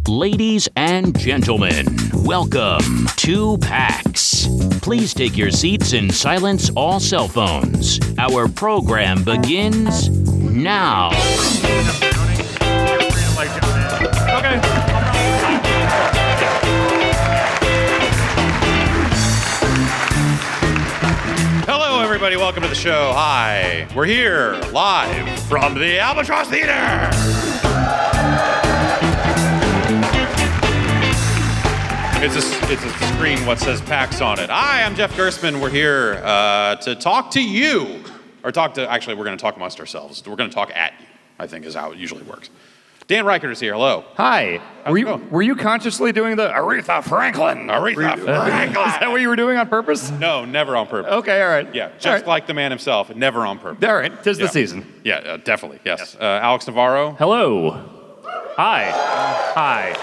Ladies and gentlemen, welcome to PAX. Please take your seats and silence all cell phones. Our program begins now. Okay. Hello, everybody. Welcome to the show. Hi. We're here live from the Albatross Theater. It's a screen what says PAX on it. Hi, I'm Jeff Gerstmann. We're here to talk to you. Actually, we're going to talk amongst ourselves. We're going to talk at you, I think is how it usually works. Dan Reichert is here. Hello. Hi. Were you consciously doing the Aretha Franklin? Aretha Franklin. Is that what you were doing on purpose? No, never on purpose. Okay, all right. Yeah, just like the man himself, never on purpose. All right, 'tis the season. Yeah, definitely, yes. Alex Navarro. Hello. Hi. Hi.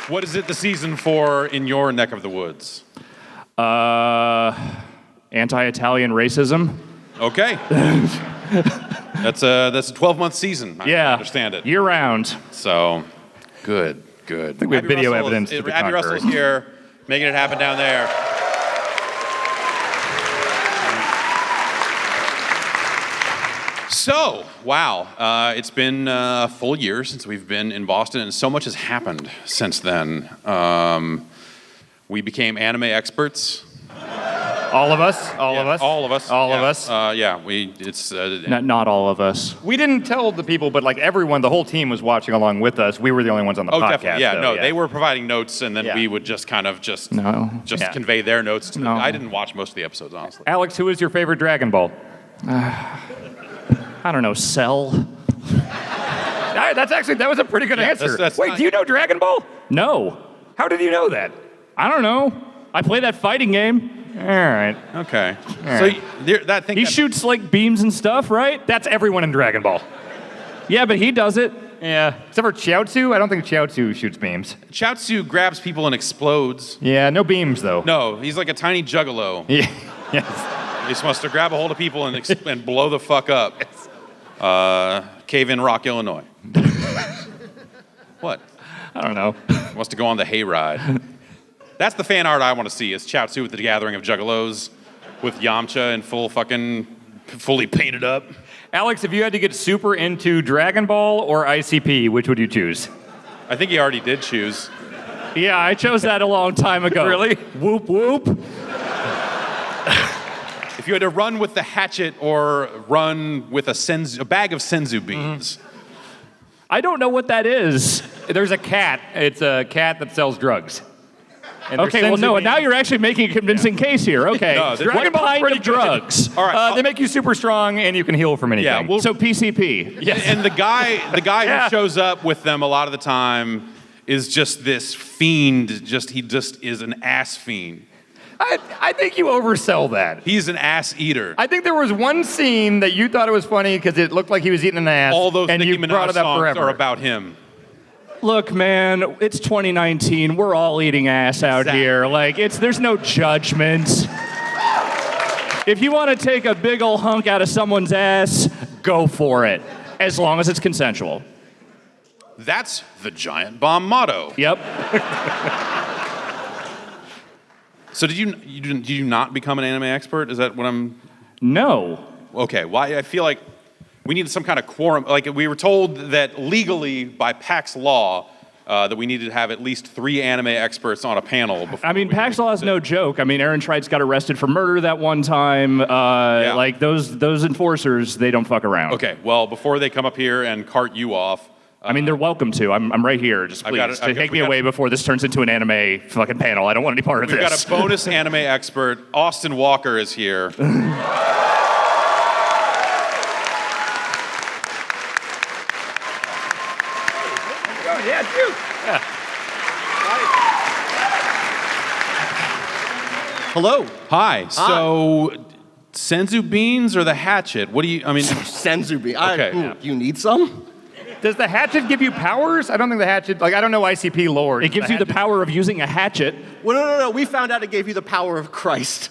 What is it the season for in your neck of the woods? Anti-Italian racism. Okay. That's a 12-month season. I understand it. Year round. So, good. I think we have video evidence to the Abby contrary. Russell's here, making it happen down there. So, wow, it's been a full year since we've been in Boston, and so much has happened since then. We became anime experts. All of us? All of us? All of us. All of us? Not all of us. We didn't tell the people, but like everyone, the whole team was watching along with us. We were the only ones on the podcast. Definitely. Yeah, they were providing notes, and then we would just kind of convey their notes to them. I didn't watch most of the episodes, honestly. Alex, who is your favorite Dragon Ball? I don't know, Cell? That was a pretty good answer. Wait, do you know Dragon Ball? No. How did you know that? I don't know. I play that fighting game. All right. Okay. He shoots like beams and stuff, right? That's everyone in Dragon Ball. Yeah, but he does it. Yeah. Except for Chiaotzu, I don't think Chiaotzu shoots beams. Chiaotzu grabs people and explodes. Yeah, no beams though. No, he's like a tiny juggalo. Yeah. Yes. He's supposed to grab a hold of people and blow the fuck up. Cave in Rock, Illinois. What? I don't know. Wants to go on the hayride. That's the fan art I want to see, is Chiaotzu with the gathering of juggalos with Yamcha and fully painted up. Alex, if you had to get super into Dragon Ball or ICP, which would you choose? I think he already did choose. Yeah, I chose that a long time ago. Really? Whoop, whoop. If you had to run with the hatchet or run with a bag of senzu beans. I don't know what that is. There's a cat. It's a cat that sells drugs. Okay, well, no, now you're actually making a convincing case here. Okay. No, what kind of drugs? All right. They make you super strong, and you can heal from anything. Yeah, so PCP. Yes. And the guy who shows up with them a lot of the time is just this fiend. He just is an ass fiend. I think you oversell that. He's an ass eater. I think there was one scene that you thought it was funny because it looked like he was eating an ass. All those and Nicki you brought Minaj it up songs forever. are about him. Look, man, it's 2019. We're all eating ass out here. Like, there's no judgment. If you want to take a big ol' hunk out of someone's ass, go for it, as long as it's consensual. That's the Giant Bomb motto. Yep. So did you not become an anime expert? Is that what I'm? No. Okay. Why? I feel like we needed some kind of quorum. Like we were told that legally by PAX law that we needed to have at least 3 anime experts on a panel. I mean, PAX law is no joke. I mean, Aaron Trites got arrested for murder that one time. Like those enforcers, they don't fuck around. Okay. Well, before they come up here and cart you off. I mean, they're welcome to. I'm right here. Just please take me away before this turns into an anime fucking panel. I don't want any part of this. We've got a bonus anime expert. Austin Walker is here. Hello. Hi. So, senzu beans or the hatchet? What do you? I mean, Senzu bean. Okay. You need some? Does the hatchet give you powers? I don't think the hatchet, I don't know ICP lore. It gives you the power of using a hatchet. Well, no. We found out it gave you the power of Christ.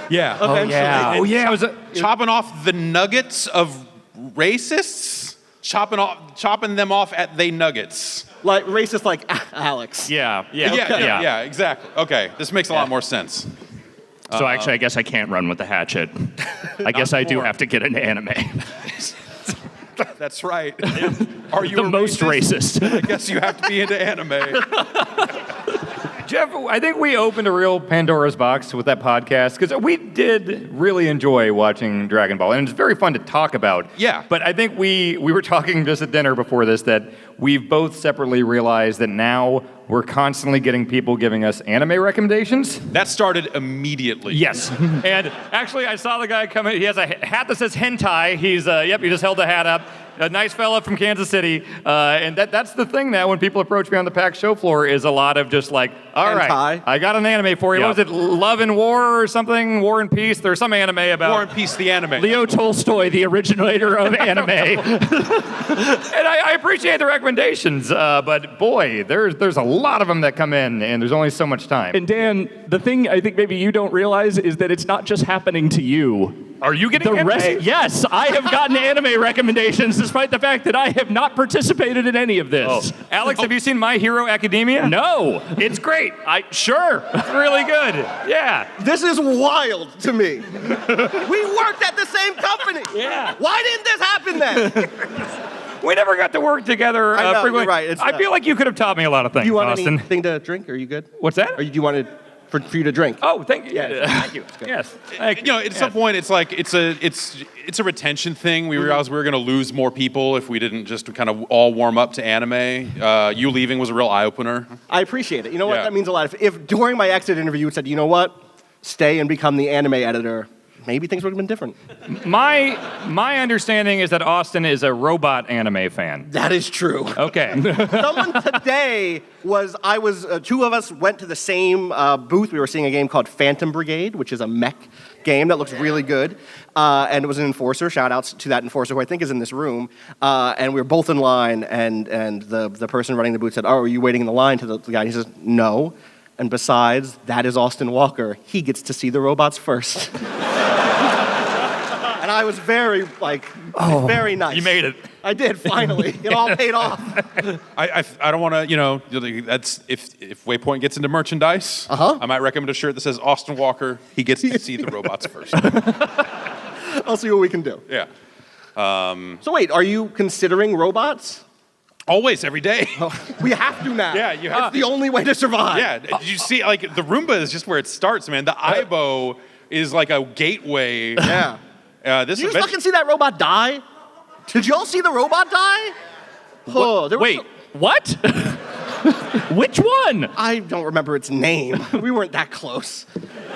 Yeah. Eventually. It was chopping off the nuggets of racists. chopping them off at they nuggets. Like racist, like Alex. Yeah. Yeah, exactly. Okay, this makes a lot more sense. So actually, I guess I can't run with the hatchet. I guess I do more. have to get into anime. That's right. Are you The a most racist. I guess you have to be into anime. Jeff, I think we opened a real Pandora's box with that podcast because we did really enjoy watching Dragon Ball, and it's very fun to talk about. Yeah. But I think we were talking just at dinner before this that we've both separately realized that now we're constantly getting people giving us anime recommendations. That started immediately. Yes. And actually, I saw the guy come in. He has a hat that says hentai. He's, he just held the hat up. A nice fella from Kansas City. And that's the thing now when people approach me on the PAX show floor is a lot of just like, all right, Hentai. I got an anime for you. Yeah. What was it? Love and War or something? War and Peace? There's some anime about... War and Peace, the anime. Leo Tolstoy, the originator of anime. And I appreciate the recommendations, but boy, there's a lot of them that come in, and there's only so much time. And Dan, the thing I think maybe you don't realize is that it's not just happening to you. Are you getting The anime? rest, yes, I have gotten anime recommendations despite the fact that I have not participated in any of this. Oh. Alex, have you seen My Hero Academia? No. It's great. Sure. It's really good. Yeah. This is wild to me. We worked at the same company. Yeah. Why didn't this happen then? We never got to work together I know, frequently. you're right, it's I not- feel like you could have taught me a lot of things, Do you want Austin. anything to drink? Are you good? What's that? Or do you want it for you to drink? Oh, thank you. Yeah, Thank you. Yes. Thank You know, at some point, it's like it's a retention thing. We realized we were going to lose more people if we didn't just kind of all warm up to anime. You leaving was a real eye opener. I appreciate it. You know what? Yeah. That means a lot. If during my exit interview you said, you know what, stay and become the anime editor, maybe things would have been different. My understanding is that Austin is a robot anime fan. That is true. Okay. Someone today two of us went to the same booth. We were seeing a game called Phantom Brigade, which is a mech game that looks really good. And it was an enforcer. Shout outs to that enforcer who I think is in this room. And we were both in line, and the person running the booth said, "Oh, are you waiting in the line?" To the guy. He says, "No. And besides, that is Austin Walker. He gets to see the robots first." And I was very very nice. You made it. I did, finally. It all paid off. I don't want to, that's if Waypoint gets into merchandise, I might recommend a shirt that says Austin Walker. He gets to see the robots first. I'll see what we can do. Yeah. So wait, are you considering robots? Always, every day. We have to now. Yeah, you have It's the only way to survive. Yeah. Did you see, like, the Roomba is just where it starts, man. The Aibo is like a gateway. Yeah. This Did you event- fucking see that robot die? Did y'all see the robot die? Oh, there was Wait, what? Which one? I don't remember its name. We weren't that close.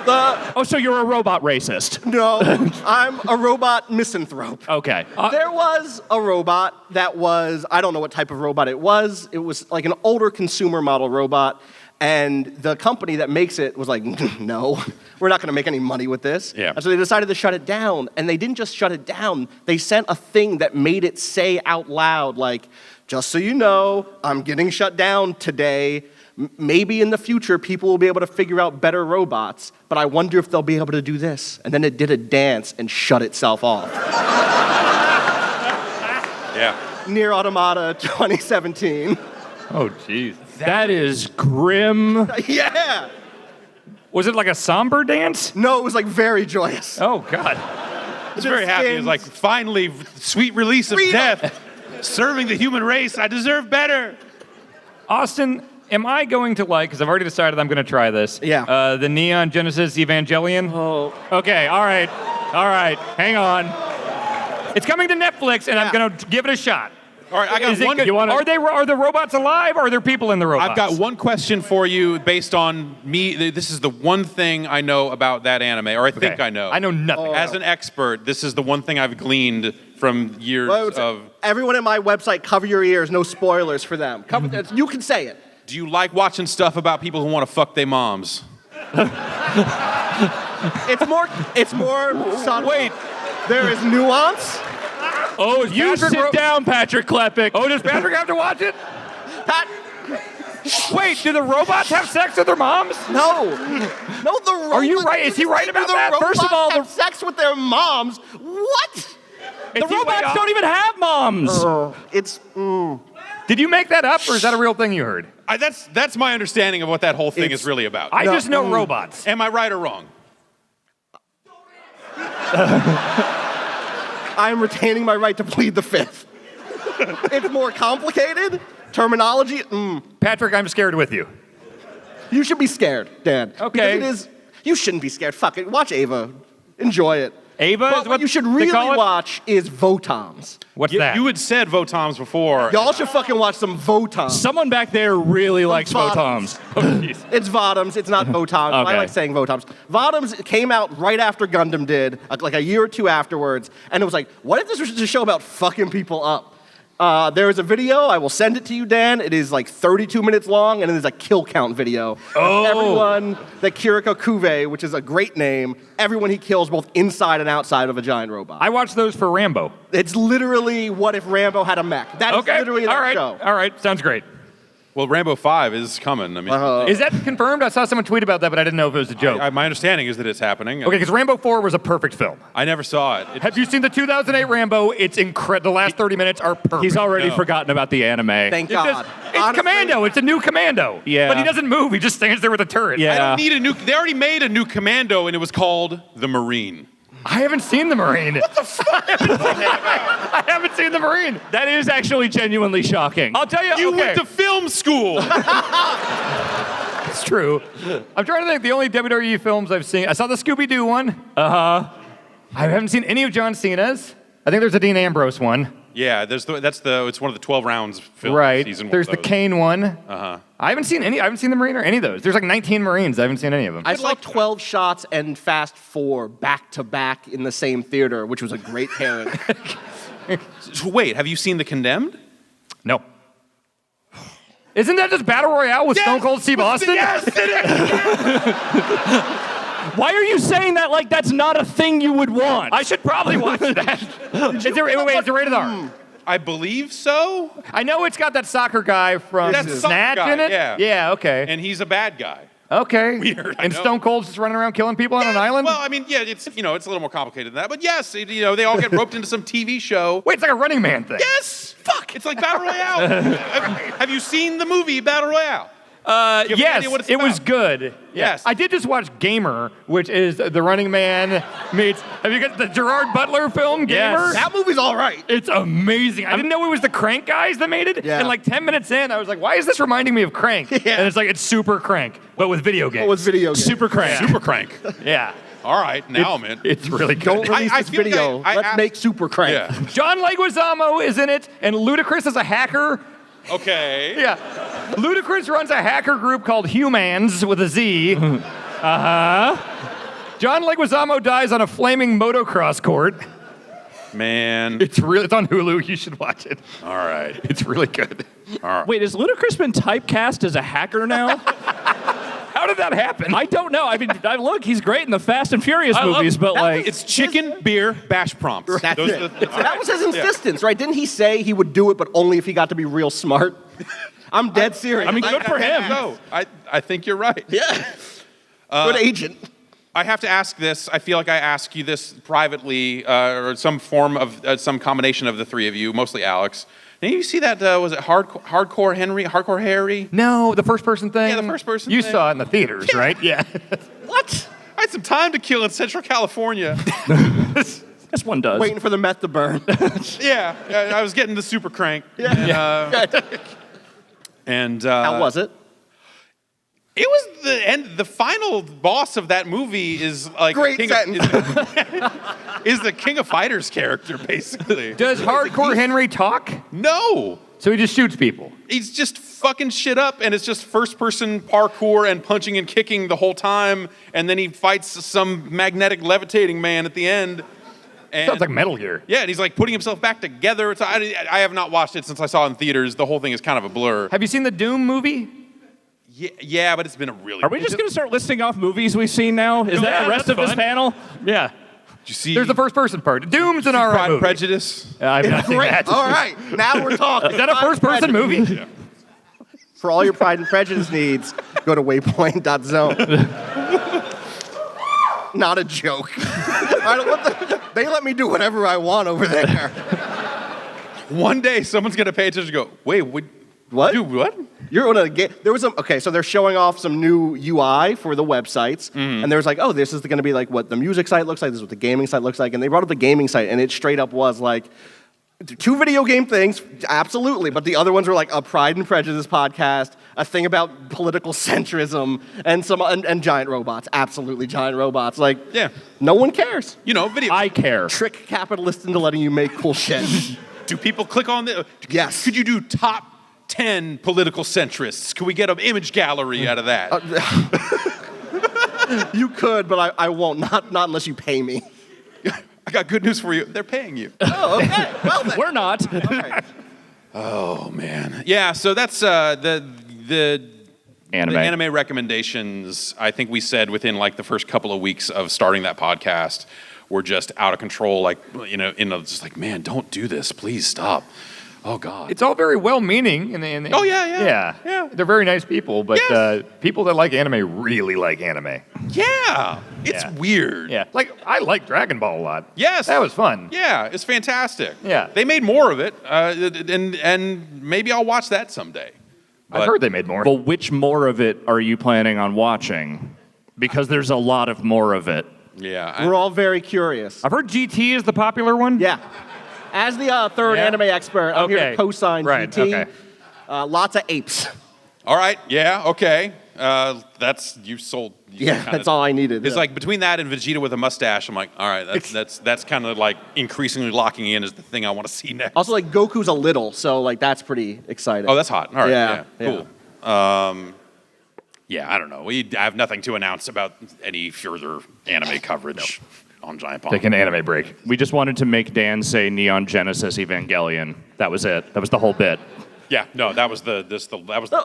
Oh, so you're a robot racist. No, I'm a robot misanthrope. Okay. There was a robot that was, I don't know what type of robot it was. It was like an older consumer model robot. And the company that makes it was like, no, we're not going to make any money with this. Yeah. And so they decided to shut it down. And they didn't just shut it down. They sent a thing that made it say out loud, like, just so you know, I'm getting shut down today. Maybe in the future, people will be able to figure out better robots. But I wonder if they'll be able to do this. And then it did a dance and shut itself off. Yeah. Near Automata 2017. Oh, jeez. That is grim. Yeah. Was it like a somber dance? No, it was like very joyous. Oh, God. He's very happy. He's like, finally, sweet release of Freedom. death. Serving the human race. I deserve better. Austin, am I going to like, because I've already decided I'm going to try this, Yeah. the Neon Genesis Evangelion? Oh. Okay, all right. Hang on. It's coming to Netflix, and I'm Yeah. going to give it a shot. All right, I got Is it one. good? Are the robots alive, or are there people in the robots? I've got one question for you based on me. This is the one thing I know about that anime, or I think I know. I know nothing. As an expert, this is the one thing I've gleaned from years of... Everyone at my website, cover your ears, no spoilers for them. You can say it. Do you like watching stuff about people who want to fuck their moms? It's more subtle. Wait. There is nuance. Oh, is You Patrick sit down, Patrick Klepek. Oh, does Patrick have to watch it? Pat, Wait, do the robots have sex with their moms? no. No, the robots. Are you right? Is he right about that? First First of all, have sex with their moms. What? The robots don't even have moms. Did you make that up, or is that a real thing you heard? That's my understanding of what that whole thing is really about. I just know robots. Am I right or wrong? I'm retaining my right to plead the fifth. It's more complicated. Terminology. Patrick, I'm scared with you. You should be scared, Dan. Okay. Because you shouldn't be scared. Fuck it. Watch Ava. Enjoy it. Ava But is what you should they really call it? watch is Votoms. What's that? You had said Votoms before. Y'all should fucking watch some Votoms. Someone back there really likes Votoms. Votoms. It's Votoms. It's not Votoms. I Okay. like saying Votoms. Votoms came out right after Gundam did, like a year or two afterwards, and it was like, what if this was just a show about fucking people up? There is a video. I will send it to you, Dan. It is like 32 minutes long, and it is a kill count video. Oh. Everyone that Kiriko Kuve, which is a great name, everyone he kills both inside and outside of a giant robot. I watched those for Rambo. It's literally what if Rambo had a mech. That is Okay. literally that All right. show. All right. Sounds great. Well, Rambo 5 is coming. I mean, Is that confirmed? I saw someone tweet about that, but I didn't know if it was a joke. my understanding is that it's happening. Okay, because Rambo 4 was a perfect film. I never saw it. Have you seen the 2008 Rambo? It's incredible. The last 30 minutes are perfect. He's already No. forgotten about the anime. Thank It's, just- God. it's Honestly, Commando. It's a new Commando. Yeah. But he doesn't move. He just stands there with a turret. Yeah. I don't need a new. They already made a new Commando, and it was called the Marine. I haven't seen the Marine. What the fuck? I haven't seen the Marine. That is actually genuinely shocking. I'll tell you. You okay. went to film school. It's true. I'm trying to think. The only WWE films I've seen. I saw the Scooby-Doo one. I haven't seen any of John Cena's. I think there's a Dean Ambrose one. Yeah, it's one of the 12 rounds films. Right. Season There's the those. Kane one. I haven't seen any. I haven't seen the Marine or any of those. There's like 19 Marines. I haven't seen any of them. I saw 12 Shots and Fast 4 back to back in the same theater, which was a great pairing. So wait, have you seen The Condemned? No. Isn't that just Battle Royale with Stone Cold Steve Austin? Yes, it is. Why are you saying that like that's not a thing you would want? I should probably watch that. Is it rated R? I believe so. I know it's got that soccer guy from That's the Snatch soccer guy, in it. yeah. Yeah, okay. And he's a bad guy. Okay. Weird, I And know. Stone Cold's just running around killing people on an island? Well, I mean, yeah, it's it's a little more complicated than that. But yes, they all get roped into some TV show. Wait, it's like a Running Man thing. Yes. Fuck. It's like Battle Royale. Have you seen the movie Battle Royale? You have any Yes, idea what it's it was about? good. Yes. I did just watch Gamer, which is the Running Man meets. Have you got the Gerard Butler film, Gamer? Yes. That movie's all right. It's amazing. I didn't know it was the Crank guys that made it. Yeah. And like 10 minutes in, I was like, why is this reminding me of Crank? Yeah. And it's like, it's super Crank, but with video games. What was video game? Super crank. Super Crank. Yeah. All right, now I'm in. It's really good. Don't release I this feel like video. I Let's asked- make Super Crank. Yeah. John Leguizamo is in it, and Ludacris is a hacker. Okay. Yeah. Ludacris runs a hacker group called Humans with a Z. John Leguizamo dies on a flaming motocross court. Man. It's on Hulu. You should watch it. All right. It's really good. All right. Wait, has Ludacris been typecast as a hacker now? How did that happen? I don't know. I mean, look, he's great in the Fast and Furious I love- movies, but like, It's chicken, beer, bash prompts. That's Those it. are the- That was his insistence, right? Didn't he say he would do it, but only if he got to be real smart? I'm dead serious. I mean, good for him. No, I think you're right. Yeah. Good agent. I have to ask this. I feel like I ask you this privately, or some form of some combination of the three of you, mostly Alex. Did you see that? Was it Hardcore Harry? No, the first person thing? Yeah, the first person You thing. saw it in the theaters, right? Yeah. What? I had some time to kill in Central California. this one does. Waiting for the meth to burn. Yeah, I was getting the super crank. Yeah. And How was it? It was the end. The final boss of that movie is like Great King sentence. is the King of Fighters character, basically. Does Hardcore Henry talk? No. So he just shoots people. He's just fucking shit up, and it's just first-person parkour and punching and kicking the whole time, and then he fights some magnetic levitating man at the end. And Sounds like Metal Gear. yeah, and he's like putting himself back together. I have not watched it since I saw it in theaters. The whole thing is kind of a blur. Have you seen the Doom movie? Yeah, but it's been a really. Are we just going to start listing off movies we've seen now? Is that Yeah, the rest that's of this fun. panel? Yeah. Did you see? There's the first person part. Doom's an alright Pride and movie. Prejudice. I've not seen Great. that. All right. Now we're talking. Is that a first person movie? For all your Pride and Prejudice needs, go to waypoint.zone. Not a joke. All right, what the... They let me do whatever I want over there. One day, someone's gonna pay attention and go, wait, What? Dude, what? You're on a game. There was so they're showing off some new UI for the websites, and there's like, oh, this is going to be like what the music site looks like. This is what the gaming site looks like, and they brought up the gaming site, and it straight up was like 2 video game things, absolutely, but the other ones were like a Pride and Prejudice podcast, a thing about political centrism, and giant robots, absolutely giant robots. Like, Yeah. no one cares. You know, video. I care. Trick capitalists into letting you make cool shit. Do people click on the? Yes. Could you do top 10 political centrists? Could we get an image gallery out of that? You could, but I won't. Not unless you pay me. I got good news for you. They're paying you. Oh, okay. Well, then. We're not. Okay. Oh man. Yeah. So that's the Anime. The anime recommendations. I think we said within like the first couple of weeks of starting that podcast were just out of control. Like just like, man, don't do this. Please stop. Oh God. It's all very well-meaning. Oh, yeah. They're very nice people, but Yes. people that like anime really like anime. Yeah. It's Yeah. weird. Yeah, like I like Dragon Ball a lot. Yes. That was fun. Yeah, it's fantastic. Yeah. They made more of it, and maybe I'll watch that someday. I've heard they made more. Well, which more of it are you planning on watching? Because there's a lot of more of it. Yeah. We're all very curious. I've heard GT is the popular one. Yeah. As the third Yeah? anime expert, I'm here Okay. to co-sign Right, GT. okay. Lots of apes. All right. Yeah. Okay. That's you sold. you Yeah, kinda- that's all I needed. It's yeah. like between that and Vegeta with a mustache, I'm like, all right, that's kind of like increasingly locking in as the thing I want to see next. Also, like, Goku's a little, so, like, that's pretty exciting. Oh, that's hot. All right. Yeah, Yeah. Cool. Yeah. I don't know. I have nothing to announce about any further anime coverage on Giant Bomb. Take an anime break. We just wanted to make Dan say Neon Genesis Evangelion. That was it. That was the whole bit. Yeah. No, that was the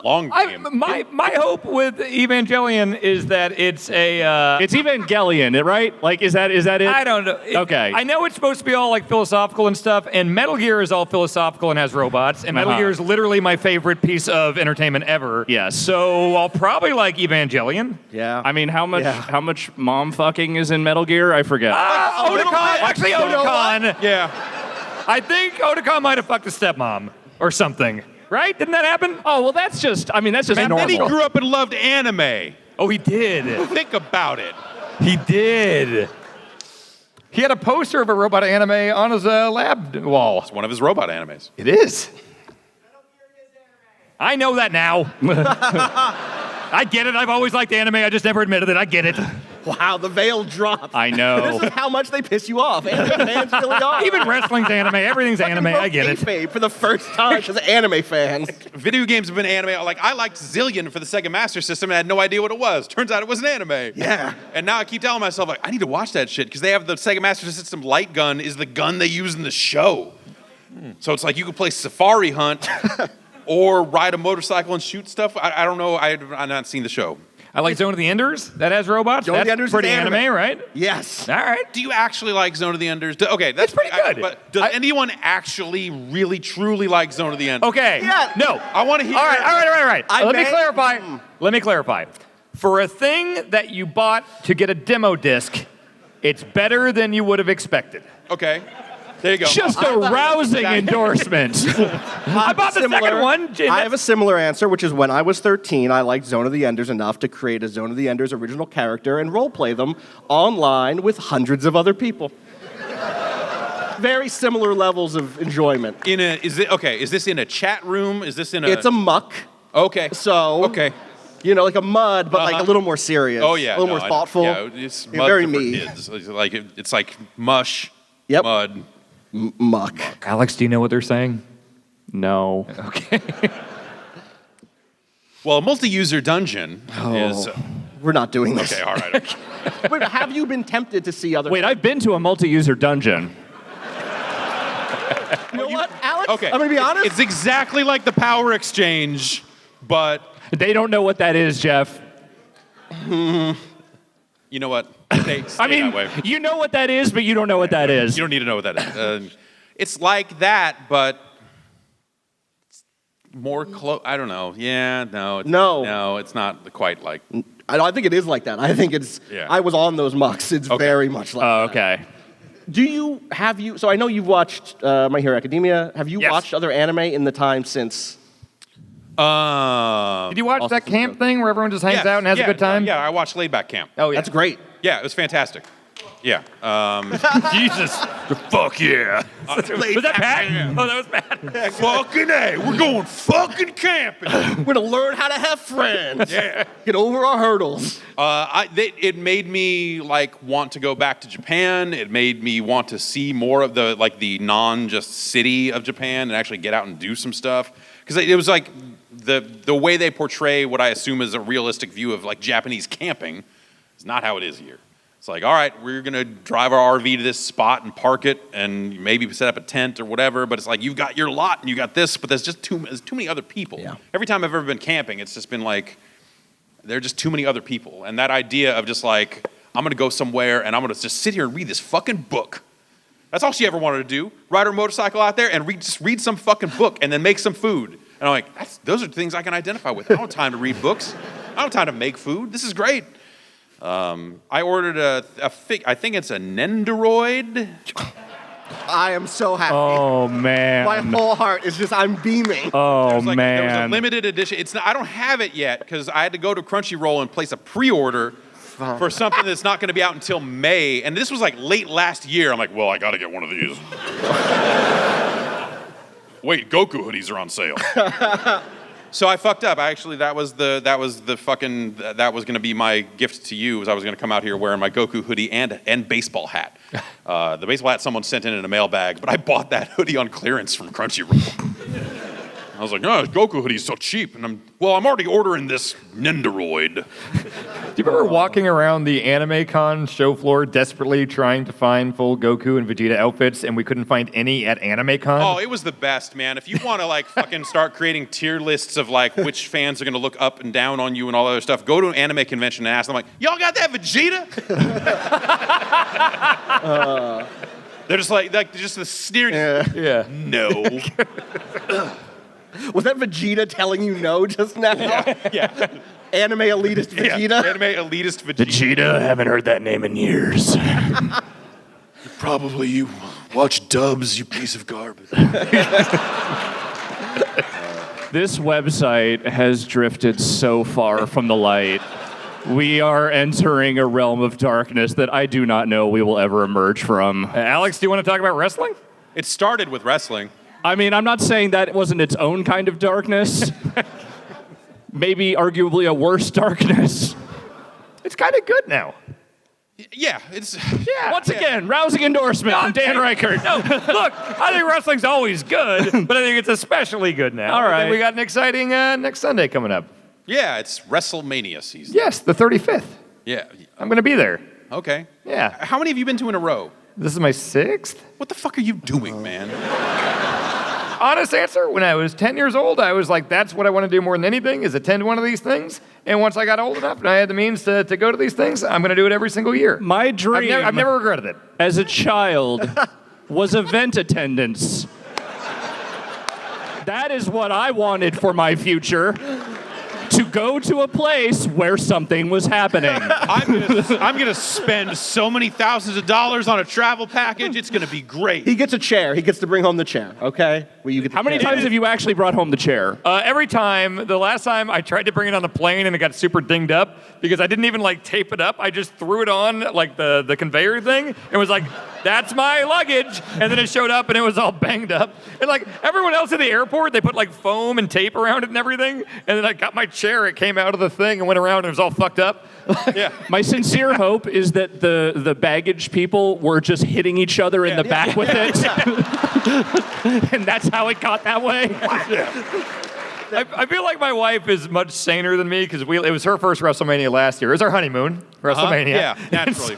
long game. My hope with Evangelion is that it's a. It's Evangelion, right? Like, is that it? I don't know. Okay. I know it's supposed to be all like philosophical and stuff, and Metal Gear is all philosophical and has robots, and Metal Uh-huh. Gear is literally my favorite piece of entertainment ever. Yes. So I'll probably like Evangelion. Yeah. I mean, how much Yeah. how much mom fucking is in Metal Gear? I forget. little Otakon, bit. actually You know Otakon. Yeah. I think Otakon might have fucked a stepmom or something. Right? Didn't that happen? Oh, well, that's just And then normal. he grew up and loved anime. Oh, he did. Think about it. He did. He had a poster of a robot anime on his lab wall. It's one of his robot animes. It is. I know that now. I get it. I've always liked anime. I just never admitted it. I get it. Wow, the veil dropped. I know. This is how much they piss you off. Anime fans really are. Even wrestling's anime. Everything's anime. I get it. Kayfabe for the first time because anime fans. Video games have been anime. Like, I liked Zillion for the Sega Master System and I had no idea what it was. Turns out it was an anime. Yeah. And now I keep telling myself, like, I need to watch that shit because they have the Sega Master System light gun is the gun they use in the show. So it's like you could play Safari Hunt or ride a motorcycle and shoot stuff. I don't know. I've not seen the show. I like Zone of the Enders. That has robots. Zone of the That's Enders is pretty anime. anime, right? Yes. All right. Do you actually like Zone of the Enders? Okay, that's It's pretty good. But does anyone actually, really, truly like Zone of the Enders? Okay. Yeah. No. I want to hear. All right. Let me clarify. Mm. Let me clarify. For a thing that you bought to get a demo disc, it's better than you would have expected. Okay, there you go. Just a rousing endorsement. I bought the second one. I have a similar answer, which is when I was 13, I liked Zone of the Enders enough to create a Zone of the Enders original character and roleplay them online with hundreds of other people. Very similar levels of enjoyment. Is this in a chat room? Is this in a? It's a muck, Okay. so Okay. you know, like a mud, but like a little more serious. Oh yeah. a little more thoughtful. Yeah, it's Yeah, mud very for me. kids. It's like mush. Yep. Mud. Muck. Alex, do you know what they're saying? No. Okay. Well, a multi-user dungeon is. We're not doing this. Okay. All right. Wait, have you been tempted to see other? Wait, I've been to a multi-user dungeon. you know what, Alex? Okay. I'm gonna be honest. It's exactly like the Power Exchange, but They don't know what that is, Jeff. you know what? Stay I mean, that way. you know what that is, but you don't know what that is. You don't need to know what that is. It's like that, but it's more close. I don't know. Yeah, no. No, it's not quite like. I think it is like that. I think it's. Yeah. I was on those mucks. It's very much like. Oh, that. okay. So I know you've watched My Hero Academia. Have you Yes. watched other anime in the time since? Did you watch that camp thing where everyone just hangs out and has a good time? Yeah, I watched Laid Back Camp. Oh, yeah. That's great. Yeah, it was fantastic. Yeah. Jesus. Fuck yeah. Was that Pat? Oh, that was Pat. Fucking A, we're going fucking camping. We're gonna learn how to have friends. Yeah. Get over our hurdles. It made me like want to go back to Japan. It made me want to see more of the non just city of Japan and actually get out and do some stuff. Because it was like the way they portray what I assume is a realistic view of like Japanese camping is not how it is here. It's like, all right, we're gonna drive our RV to this spot and park it, and maybe set up a tent or whatever. But it's like you've got your lot and you got this, but there's too many other people. Yeah. Every time I've ever been camping, it's just been like there are just too many other people, and that idea of just like I'm gonna go somewhere and I'm gonna just sit here and read this fucking book. That's all she ever wanted to do. Ride her motorcycle out there and read some fucking book and then make some food. And I'm like, those are things I can identify with. I don't have time to read books. I don't have time to make food. This is great. I ordered I think it's a Nendoroid. I am so happy. Oh man. My whole heart is just, I'm beaming. Oh There was a man. limited edition. I don't have it yet because I had to go to Crunchyroll and place a pre-order for something that's not going to be out until May. And this was like late last year. I'm like, well, I got to get one of these. Wait, Goku hoodies are on sale. So I fucked up. That was going to be my gift to you. Was I was going to come out here wearing my Goku hoodie and baseball hat. The baseball hat someone sent in a mailbag, but I bought that hoodie on clearance from Crunchyroll. I was like, oh, Goku hoodie's so cheap, and I'm already ordering this Nendoroid. Do you remember walking around the Anime Con show floor desperately trying to find full Goku and Vegeta outfits, and we couldn't find any at Anime Con? Oh, it was the best, man. If you want to like fucking start creating tier lists of like which fans are going to look up and down on you and all that other stuff, go to an anime convention and ask them like, y'all got that Vegeta? They're just like just the sneering. Yeah. No. Was that Vegeta telling you no just now? Yeah. Anime elitist Vegeta? Yeah. Anime elitist Vegeta. Vegeta, haven't heard that name in years. Probably you watch dubs, you piece of garbage. This website has drifted so far from the light. We are entering a realm of darkness that I do not know we will ever emerge from. Alex, do you want to talk about wrestling? It started with wrestling. I mean, I'm not saying that wasn't its own kind of darkness. Maybe arguably a worse darkness. It's kind of good now. Yeah, it's Once again, rousing endorsement from Dan Reichert. No, look, I think wrestling's always good, but I think it's especially good now. All I think right. we got an exciting next Sunday coming up. yeah, it's WrestleMania season. Yes, the 35th. Yeah. I'm going to be there. Okay. Yeah. How many have you been to in a row? This is my 6th. What the fuck are you doing, man? Honest answer, when I was 10 years old, I was like, that's what I want to do more than anything, is attend one of these things. And once I got old enough and I had the means to go to these things, I'm going to do it every single year. My dream I've never regretted it. as a child was event attendance. That is what I wanted for my future. To go to a place where something was happening. I'm gonna spend so many thousands of dollars on a travel package. It's gonna be great. He gets a chair. He gets to bring home the chair, okay? How many times have you actually brought home the chair? Every time, the last time I tried to bring it on the plane and it got super dinged up because I didn't even like tape it up. I just threw it on like the conveyor thing and was like, that's my luggage. And then it showed up and it was all banged up. And like everyone else at the airport, they put like foam and tape around it and everything. And then I got my chair, it came out of the thing and went around and it was all fucked up. Yeah. My sincere hope is that the baggage people were just hitting each other in the back with it. And that's how it got that way. I feel like my wife is much saner than me because it was her first WrestleMania last year. It was our honeymoon, WrestleMania. Yeah, naturally.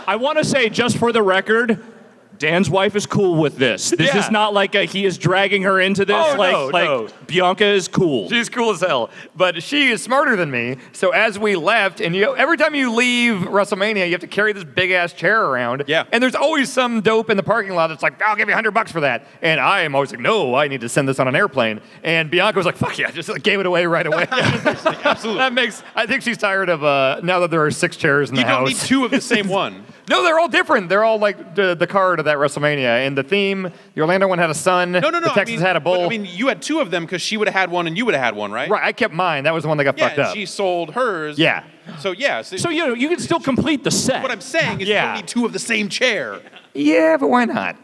I want to say, just for the record, Dan's wife is cool with this. This Yeah. is not like he is dragging her into this. Oh, no. Bianca is cool. She's cool as hell, but she is smarter than me. So as we left, and every time you leave WrestleMania, you have to carry this big ass chair around. Yeah. And there's always some dope in the parking lot that's like, I'll give you $100 for that. And I am always like, no, I need to send this on an airplane. And Bianca was like, fuck yeah, just like, gave it away right away. Absolutely. I think she's tired of now that there are 6 chairs in the You house. don't need 2 of the same one. No, they're all different. They're all like the card of that WrestleMania. And the theme, the Orlando one had a sun. No. The Texas had a bull. I mean, you had two of them because she would have had one and you would have had one, right? Right, I kept mine. That was the one that got fucked and up. she sold hers. Yeah. So yeah. So you can still complete the set. what I'm saying is Yeah. you don't need two of the same chair. Yeah, but why not?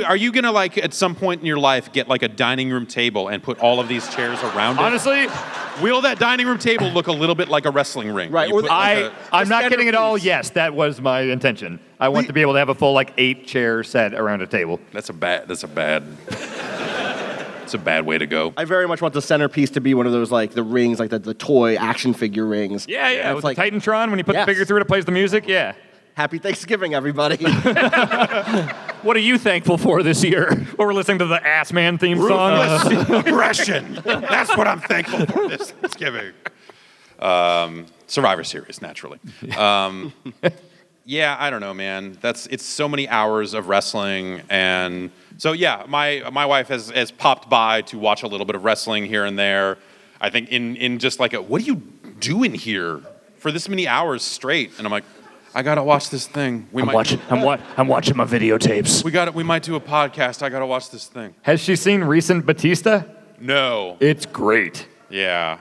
Are you gonna like at some point in your life get like a dining room table and put all of these chairs around it? Honestly, Will that dining room table look a little bit like a wrestling ring? Right, You or put the- like I'm not kidding at all. centerpiece. Yes, that was my intention. I want to be able to have a full like 8-chair set around a table. That's a bad. It's a bad way to go. I very much want the centerpiece to be one of those like the rings, like the toy action figure rings. Yeah. It's With like the Titantron, when you put Yes. the figure through it, it plays the music. Yeah. Happy Thanksgiving, everybody. What are you thankful for this year? Or we're listening to the Ass Man theme song. Aggression. That's what I'm thankful for this Thanksgiving. Survivor Series, naturally. Yeah, I don't know, man. It's so many hours of wrestling, and so yeah, my wife has popped by to watch a little bit of wrestling here and there. I think in just like what do you do in here for this many hours straight? And I'm like, I gotta watch this thing. I'm watching my videotapes. We might do a podcast. I gotta watch this thing. Has she seen recent Batista? No. It's great. Yeah,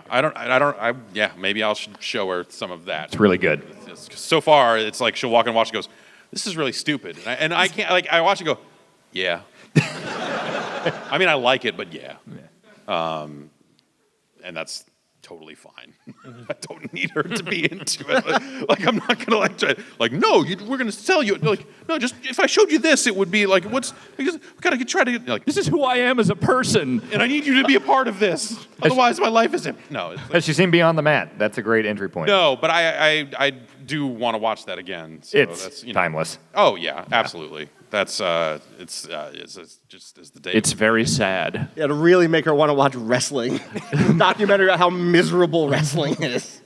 yeah, maybe I'll show her some of that. It's really good. So far, it's like she'll walk and watch and goes, this is really stupid. And I can't, like, I watch and go, yeah. I mean, I like it, but yeah. And that's totally fine. I don't need her to be into it. Like I'm not gonna like try. Like, no, we're gonna sell you. Like, no, just if I showed you this, it would be like, because we gotta try to get, like, This is who I am as a person. and I need you to be a part of this. Otherwise, my life isn't. No, it's like, Has she seen Beyond the Mat? That's a great entry point. no, but I do want to watch that again. So It's that's, timeless. Oh yeah, absolutely. That's it's just as the day. It's very sad. Yeah, to really make her want to watch wrestling. Documentary about how miserable wrestling is.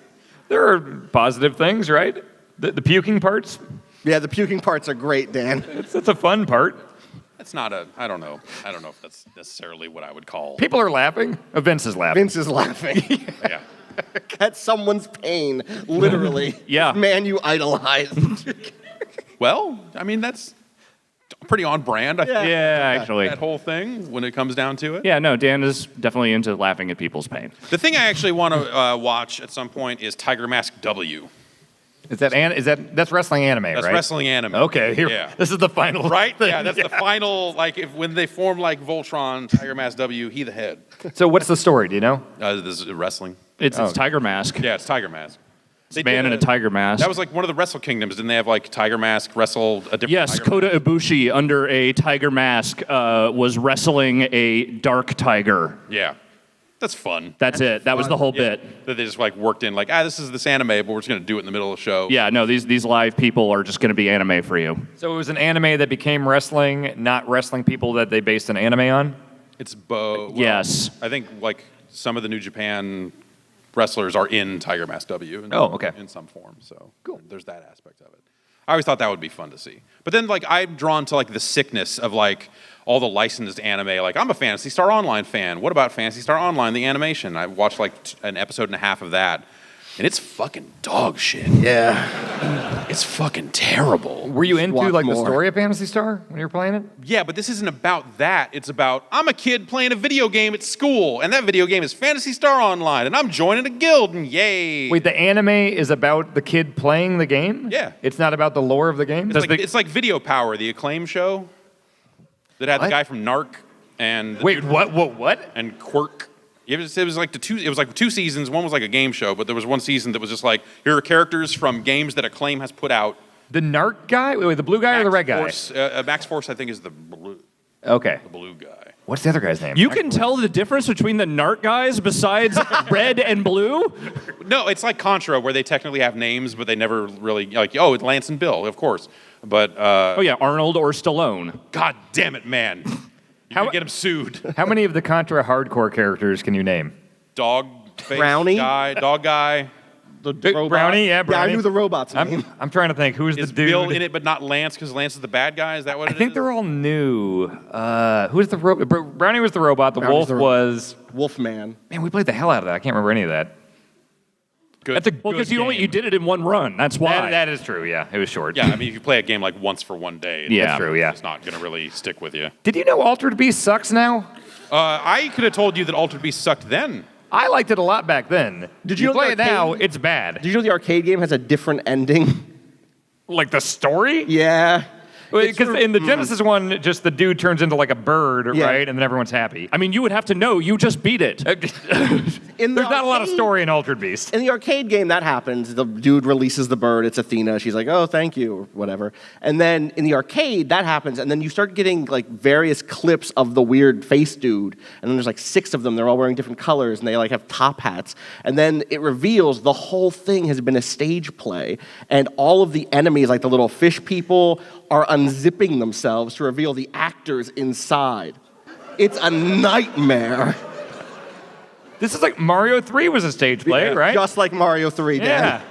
There are positive things, right? The puking parts, Yeah, the puking parts are great, Dan. that's a fun part. That's not a. I don't know if that's necessarily what I would call. People are laughing. Vince is laughing. Vince is laughing Yeah. at someone's pain, literally. Yeah. Man you idolize. Well, I mean that's pretty on brand. I think, Yeah, actually. that whole thing when it comes down to it. Yeah, no, Dan is definitely into laughing at people's pain. The thing I actually want to watch at some point is Tiger Mask W. That's wrestling anime, That's right? wrestling anime. Okay, here. Yeah. This is the final. Right? thing. Yeah, that's the final. Like when they form like Voltron, Tiger Mask W, he the head. So what's the story? Do you know? This is wrestling. It's Tiger Mask. Yeah, it's Tiger Mask. It's a man in a tiger mask. That was like one of the Wrestle Kingdoms. Didn't they have like Tiger Mask wrestle a different? Yes, Tiger Kota Mask? Ibushi under a tiger mask was wrestling a dark tiger. Yeah, that's fun. That's it. That was the whole Yeah. bit. That they just like worked in like this is this anime, but we're just gonna do it in the middle of the show. Yeah, no, these live people are just going to be anime for you. So it was an anime that became wrestling, not wrestling people that they based an anime on? It's Yes. I think like some of the New Japan wrestlers are in Tiger Mask W. Oh, okay. In some form, so cool. There's that aspect of it. I always thought that would be fun to see. But then like I'm drawn to like the sickness of like all the licensed anime. Like I'm a Phantasy Star Online fan. What about Phantasy Star Online, the animation? I watched like an episode and a half of that, and it's fucking dog shit. Yeah. It's fucking terrible. Were you into want like the more. story of Phantasy Star when you were playing it? Yeah, but this isn't about that. It's about I'm a kid playing a video game at school, and that video game is Phantasy Star Online, and I'm joining a guild, and yay! Wait, the anime is about the kid playing the game? Yeah. It's not about the lore of the game? it's like Video Power, the Acclaim show that had the What? guy from Narc and the Wait, dude- what? and Quirk. It was like two seasons. One was like a game show, but there was one season that was just like here are characters from games that Acclaim has put out. The Narc guy? Wait, the blue guy or the red guy? Force, Max Force, I think, is the blue Okay. guy. What's the other guy's name? You can tell the difference between the Narc guys besides red and blue? No, it's like Contra, where they technically have names, but they never really like. Oh, it's Lance and Bill, of course. But Oh, yeah, Arnold or Stallone. God damn it, man! You're gonna get him sued. How many of the Contra hardcore characters can you name? Dog face Brownie? guy, dog guy. The Brownie, yeah, Yeah, I Brownie. knew the robot's name. I'm trying to think. Who's Is the dude? Bill in it, but not Lance, because Lance is the bad guy? Is that what I it is? think they're all new. Who's the robot? Brownie was the robot. The Brownie's wolf the was... Wolfman. Man, we played the hell out of that. I can't remember any of that. good. That's a Well, good because you game. did it in one run. That's why. That is true. Yeah, it was short. Yeah, I mean, if you play a game like once for one day, Yeah. That's true. Yeah. it's not going to really stick with you. Did you know Altered Beast sucks now? I could have told you that Altered Beast sucked then. I liked it a lot back then. Did you know play the it now? arcade- It's bad. Did you know the arcade game has a different ending? Like the story? Yeah. Because in the Genesis one, just the dude turns into like a bird, Yeah. right? And then everyone's happy. I mean, you would have to know. You just beat it. In the There's not a lot of arcade- story in Altered Beast. In the arcade game, that happens. The dude releases the bird. It's Athena. She's like, "Oh, thank you," or whatever. And then in the arcade, that happens. And then you start getting like various clips of the weird face dude. And then there's like 6 of them. They're all wearing different colors, and they like have top hats. And then it reveals the whole thing has been a stage play, and all of the enemies, like the little fish people, are unzipping themselves to reveal the actors inside. It's a nightmare. This is like Mario 3 was a stage play, right? Just like Mario 3 did. Yeah.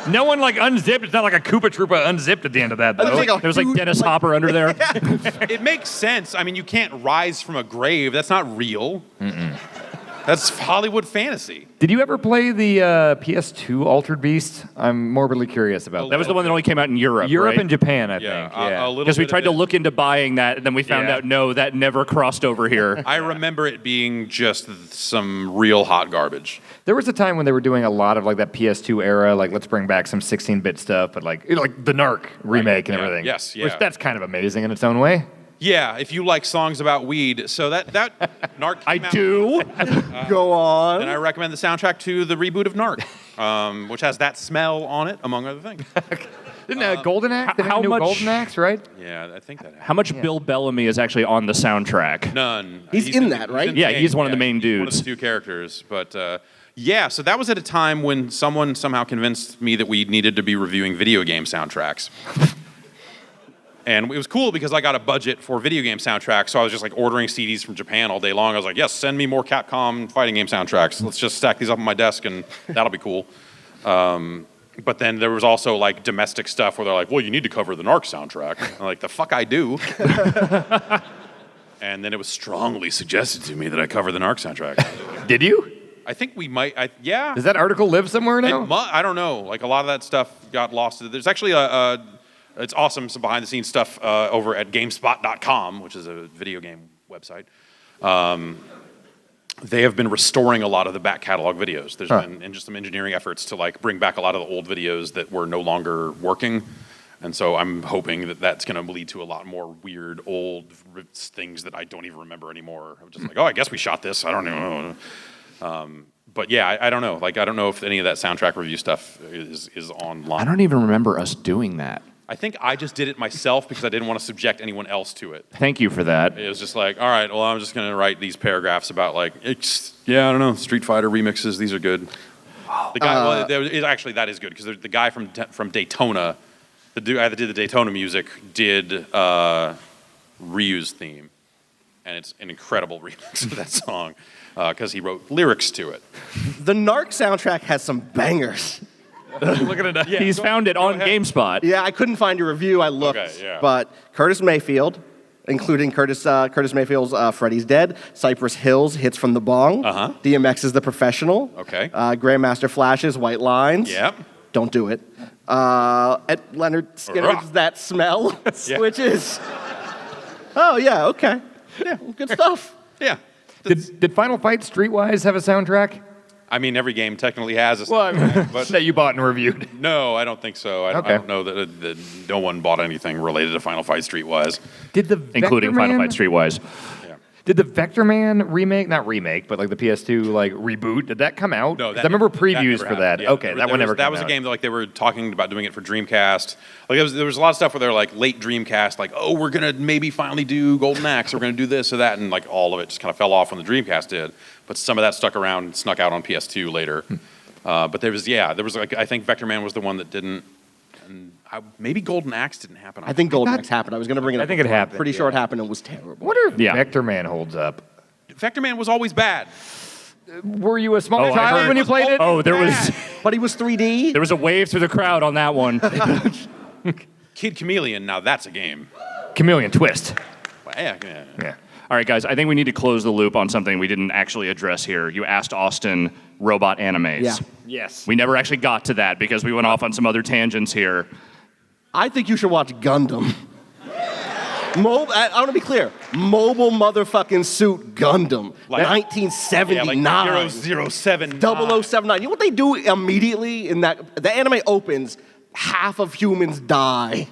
No one like unzipped. It's not like a Koopa Troopa unzipped at the end of that, though. There's like a There's like huge, Dennis Hopper under there. It makes sense. I mean, you can't rise from a grave. That's not real. That's Hollywood fantasy. Did you ever play the PS2 Altered Beast? I'm morbidly curious about That that. was the one that only came out in Europe. Europe right? and Japan, I Yeah, think. Yeah. a little Because we bit tried of to it. look into buying that, and then we found Yeah. out no, that never crossed over here. I remember it being just some real hot garbage. There was a time when they were doing a lot of like that PS2 era, like let's bring back some 16-bit stuff, but like the Narc remake and Yeah. everything. Yes, yeah. Which that's kind of amazing in its own way. Yeah, if you like songs about weed, so that Narc. I came out, do. Go on. and I recommend the soundtrack to the reboot of Narc, which has that smell on it, among other things. Didn't Golden Axe? They how had a new much- Golden Axe, right? Yeah, I think that. Happened. How much Bill Bellamy is actually on the soundtrack? None. He's in that, right? the Yeah, game. he's one of the main he's One of dudes. the 2 characters, but yeah. So that was at a time when someone somehow convinced me that we needed to be reviewing video game soundtracks. And it was cool because I got a budget for video game soundtracks, so I was just like ordering CDs from Japan all day long. I was like, yes, send me more Capcom fighting game soundtracks. Let's just stack these up on my desk and that'll be cool. But then there was also like domestic stuff where they're like, well, you need to cover the Narc soundtrack. I'm like, the fuck I do. And then it was strongly suggested to me that I cover the Narc soundtrack. Did you? I think we might, yeah. Does that article live somewhere now? I don't know. Like a lot of that stuff got lost. There's actually it's awesome, some behind the scenes stuff over at GameSpot.com, which is a video game website. They have been restoring a lot of the back catalog videos. There's been and just some engineering efforts to like bring back a lot of the old videos that were no longer working. And so I'm hoping that that's going to lead to a lot more weird old things that I don't even remember anymore. I'm just like, oh, I guess we shot this. I don't know. But yeah, I don't know. Like, I don't know if any of that soundtrack review stuff is online. I don't even remember us doing that. I think I just did it myself because I didn't want to subject anyone else to it. Thank you for that. It was just like, all right, well, I'm just going to write these paragraphs about like, I don't know, Street Fighter remixes. These are good. The guy, actually, that is good because the guy from Daytona, the dude that did the Daytona music, did Ryu's theme, and it's an incredible remix of that song because he wrote lyrics to it. The Narc soundtrack has some bangers. Looking at it. He's found it on GameSpot. Yeah, I couldn't find a review. I looked, Okay, yeah. but Curtis Mayfield, including Curtis Mayfield's "Freddy's Dead," Cypress Hill's "Hits from the Bong," DMX's "The Professional," Okay. Grandmaster Flash's "White Lines." Yep. Don't do it. At Leonard Skinner's "That Smell," which is, oh yeah, okay, yeah, good stuff. Yeah. Did Final Fight Streetwise have a soundtrack? I mean, every game technically has a Well, I mean, soundtrack, but that you bought and reviewed. no, I don't think so. I don't know that no one bought anything related to Final Fight Streetwise. Did the Including Vector Final Man- Fight Streetwise. Yeah. Did the Vector Man remake, not remake, but like the PS2 like reboot, did that come out? No, 'Cause I remember previews never for that. happened. Yeah, Okay, that one never That came was a out. game that like they were talking about doing it for Dreamcast. Like there was a lot of stuff where they're like late Dreamcast, like, oh, we're gonna maybe finally do Golden Axe, we're gonna do this or that, and like all of it just kind of fell off when the Dreamcast did. But some of that stuck around and snuck out on PS2 later. But there was like I think Vector Man was the one that didn't, and maybe Golden Axe didn't happen. I think Golden Axe happened. I was going to bring it up. I think it before. I'm happened, Pretty sure it happened and was terrible. I wonder if Yeah. Vector Man holds up. Vector Man was always bad. Were you a small Oh, I child heard- when you played it? Oh, there was But he was 3D. there was a wave through the crowd on that one. Kid Chameleon, now that's a game. Chameleon Twist. Well, yeah. Yeah. All right, guys, I think we need to close the loop on something we didn't actually address here. You asked Austin robot animes. Yeah. Yes. We never actually got to that because we went off on some other tangents here. I think you should watch Gundam. I want to be clear. Mobile motherfucking suit Gundam. Like- 1979. Yeah, like 0079. 0079. You know what they do immediately in that? The anime opens, half of humans die.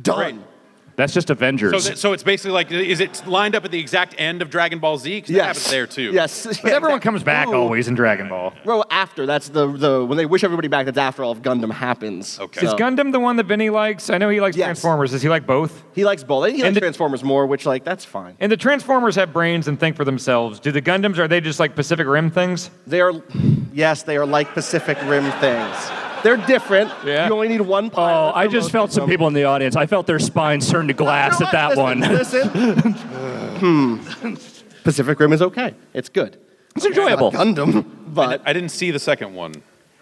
Done. Right. That's just Avengers. So it's basically like, is it lined up at the exact end of Dragon Ball Z? Because that happens there too. Yes. But everyone comes back always in Dragon Ball. Bro, after. That's the when they wish everybody back, that's after all of Gundam happens. Okay. Is Gundam the one that Vinny likes? I know he likes Yes. Transformers. Does he like both? He likes both. He likes the- Transformers more, which, like, that's fine. And the Transformers have brains and think for themselves. Do the Gundams, are they just like Pacific Rim things? They are like Pacific Rim things. They're different. Yeah. You only need one pilot. I just felt some people in the audience. I felt their spines turn to glass at that one. Listen. Pacific Rim is okay. It's good. It's enjoyable. Gundam, but I didn't see the second one.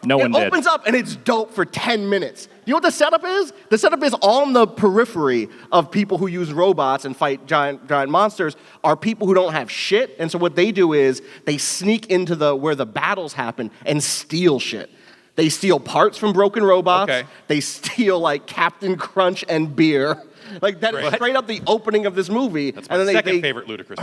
No one it did. opens up and it's dope for 10 minutes. You know what the setup is? The setup is on the periphery of people who use robots and fight giant monsters are people who don't have shit. And so what they do is they sneak into where the battles happen and steal shit. They steal parts from broken robots. Okay. They steal like Captain Crunch and beer. Like that is straight up the opening of this movie. That's my second favorite ludicrous.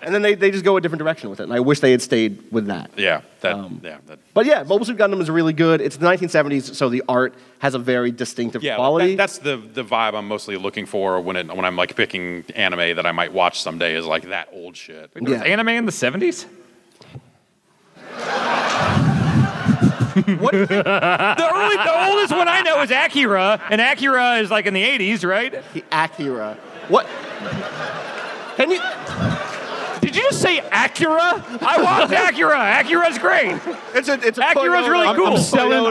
And then they just go a different direction with it. And I wish they had stayed with that. Yeah. That. But yeah, Mobile Suit Gundam is really good. It's the 1970s, so the art has a very distinctive quality. That's the vibe I'm mostly looking for when I'm like picking anime that I might watch someday is like that old shit. There was anime in the 70s? The oldest one I know is Akira, and Akira is like in the 80s, right? The Akira. What? Can you? Did you just say Acura? I watched Akira. Akira's great. It's a Akira's Toyota. really cool.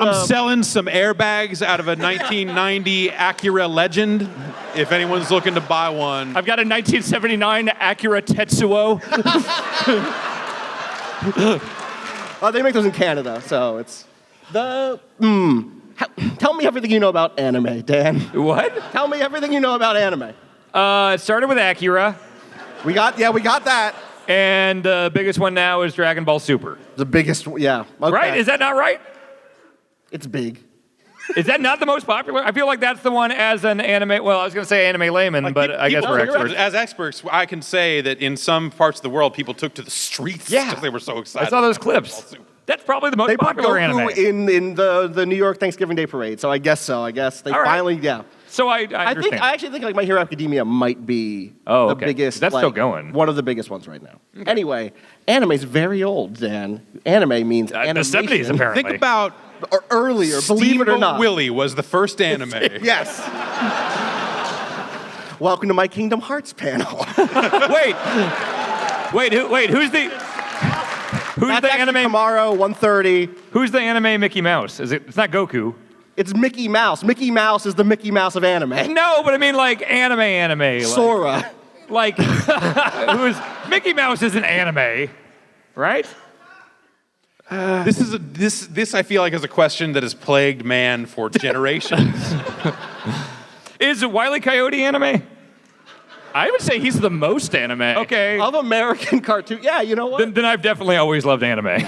I'm selling some airbags out of a 1990 Acura Legend. If anyone's looking to buy one, I've got a 1979 Acura Tetsuo. They make those in Canada, so it's the. Tell me everything you know about anime, Dan. What? Tell me everything you know about anime. It started with Akira, We got that. and the biggest one now is Dragon Ball Super. The biggest, yeah. Okay. Right? Is that not right? It's big. Is that not the most popular? I feel like that's the one as an anime. Well, I was going to say anime layman, but I guess we're experts. As experts, I can say that in some parts of the world, people took to the streets because they were so excited. I saw those clips. That's probably the most They put popular anime. Goku in the New York Thanksgiving Day Parade, so I guess so. I guess they All right. finally, yeah. So I I understand. actually think like My Hero Academia might be Oh, the okay. biggest. That's like, still going. One of the biggest ones right now. Anyway, anime's very old, Dan. Anime means the animation. 70s, apparently. Think about Or earlier, believe it or Steamboat not. Willie was the first anime. Yes. Welcome to my Kingdom Hearts panel. Who's the That's actually anime? tomorrow, 1:30. Who's the anime Mickey Mouse? It's not Goku. It's Mickey Mouse. Mickey Mouse is the Mickey Mouse of anime. No, but I mean like anime. Like, Sora. Like, Mickey Mouse isn't anime, right? This I feel like is a question that has plagued man for generations. Is Wile E. Coyote anime? I would say he's the most anime. Okay. Of American cartoon. Yeah, you know what? Then I've definitely always loved anime.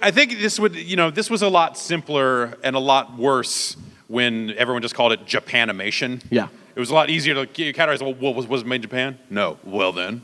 I think this was a lot simpler and a lot worse when everyone just called it Japanimation. Yeah. It was a lot easier to categorize. Well, was it made in Japan? No. Well then.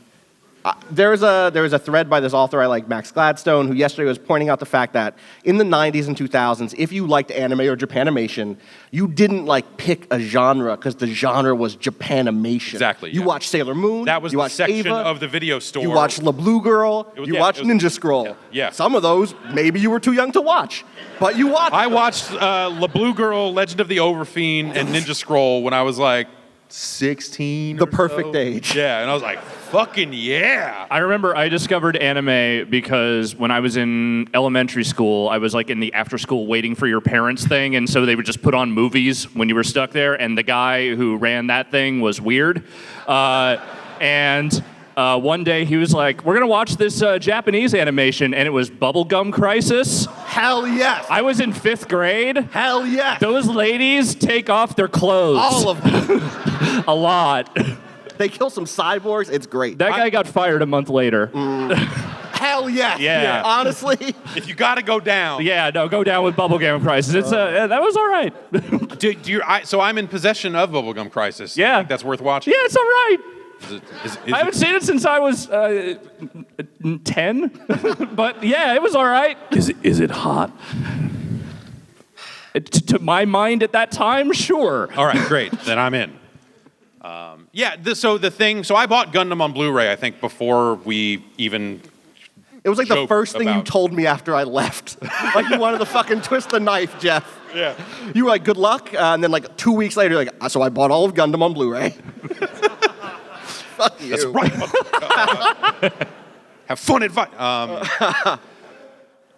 There was a thread by this author I like, Max Gladstone, who yesterday was pointing out the fact that in the 90s and 2000s, if you liked anime or Japanimation, you didn't like pick a genre because the genre was Japanimation. Exactly, You yeah. watched Sailor Moon. That was you the watched section Ava, of the video store. You watched La Blue Girl. You watched Ninja Scroll. Yeah. Some of those, maybe you were too young to watch, but you watched. I watched La Blue Girl, Legend of the Overfiend, and Ninja Scroll when I was like 16. The or perfect so. age. Yeah, and I was like, fucking yeah. I remember I discovered anime because when I was in elementary school, I was like in the after school waiting for your parents thing, and so they would just put on movies when you were stuck there, and the guy who ran that thing was weird. One day he was like, we're gonna watch this Japanese animation, and it was Bubblegum Crisis. Hell yes. I was in 5th grade. Hell yes. Those ladies take off their clothes. All of them. A lot. They kill some cyborgs. It's great. That guy got fired a month later. Hell yes. Yeah. Honestly. If you got to go down. Yeah, no, go down with Bubblegum Crisis. It's that was all right. So I'm in possession of Bubblegum Crisis. Yeah. You think that's worth watching? Yeah, it's all right. Is I haven't seen it since I was 10, but yeah, it was all right. Is it hot? To my mind at that time, sure. All right, great. Then I'm in. So I bought Gundam on Blu-ray, I think, before we even. It was like the joke first thing you about- told me after I left. Like you wanted to fucking twist the knife, Jeff. Yeah. You were like, good luck. And then like 2 weeks later, you're like, so I bought all of Gundam on Blu-ray. Fuck you. That's right. Have fun advice.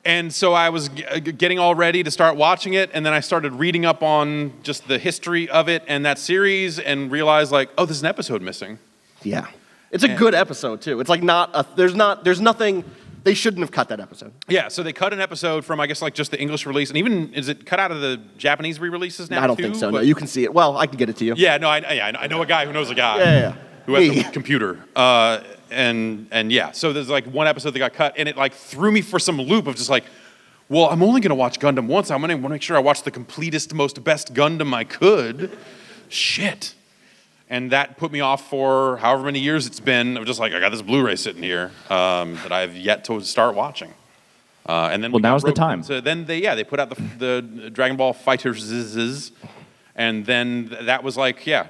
And so I was getting all ready to start watching it, and then I started reading up on just the history of it and that series, and realized like, oh, there's an episode missing. Yeah. It's a good episode too. It's like there's nothing, they shouldn't have cut that episode. Yeah, so they cut an episode from, I guess, like just the English release, and even, is it cut out of the Japanese re-releases now, I don't too? think so. But- No, you can see it. Well, I can get it to you. Yeah, no, I know a guy who knows a guy. Yeah. Who has Me. a computer. And yeah, so there's like one episode that got cut, and it like threw me for some loop of just like, well, I'm only gonna watch Gundam once. I'm gonna want to make sure I watch the completest, most best Gundam I could. Shit. And that put me off for however many years it's been. I'm just like, I got this Blu-ray sitting here that I've yet to start watching. And then Well, now's the time. So then they put out the Dragon Ball Fighters, and then that was like, yeah,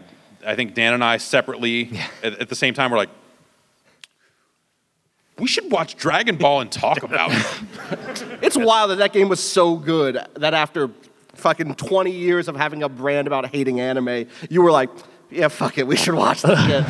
I think Dan and I separately at the same time were like, we should watch Dragon Ball and talk about it. It's wild that game was so good that after fucking 20 years of having a brand about hating anime, you were like, yeah, fuck it, we should watch this shit.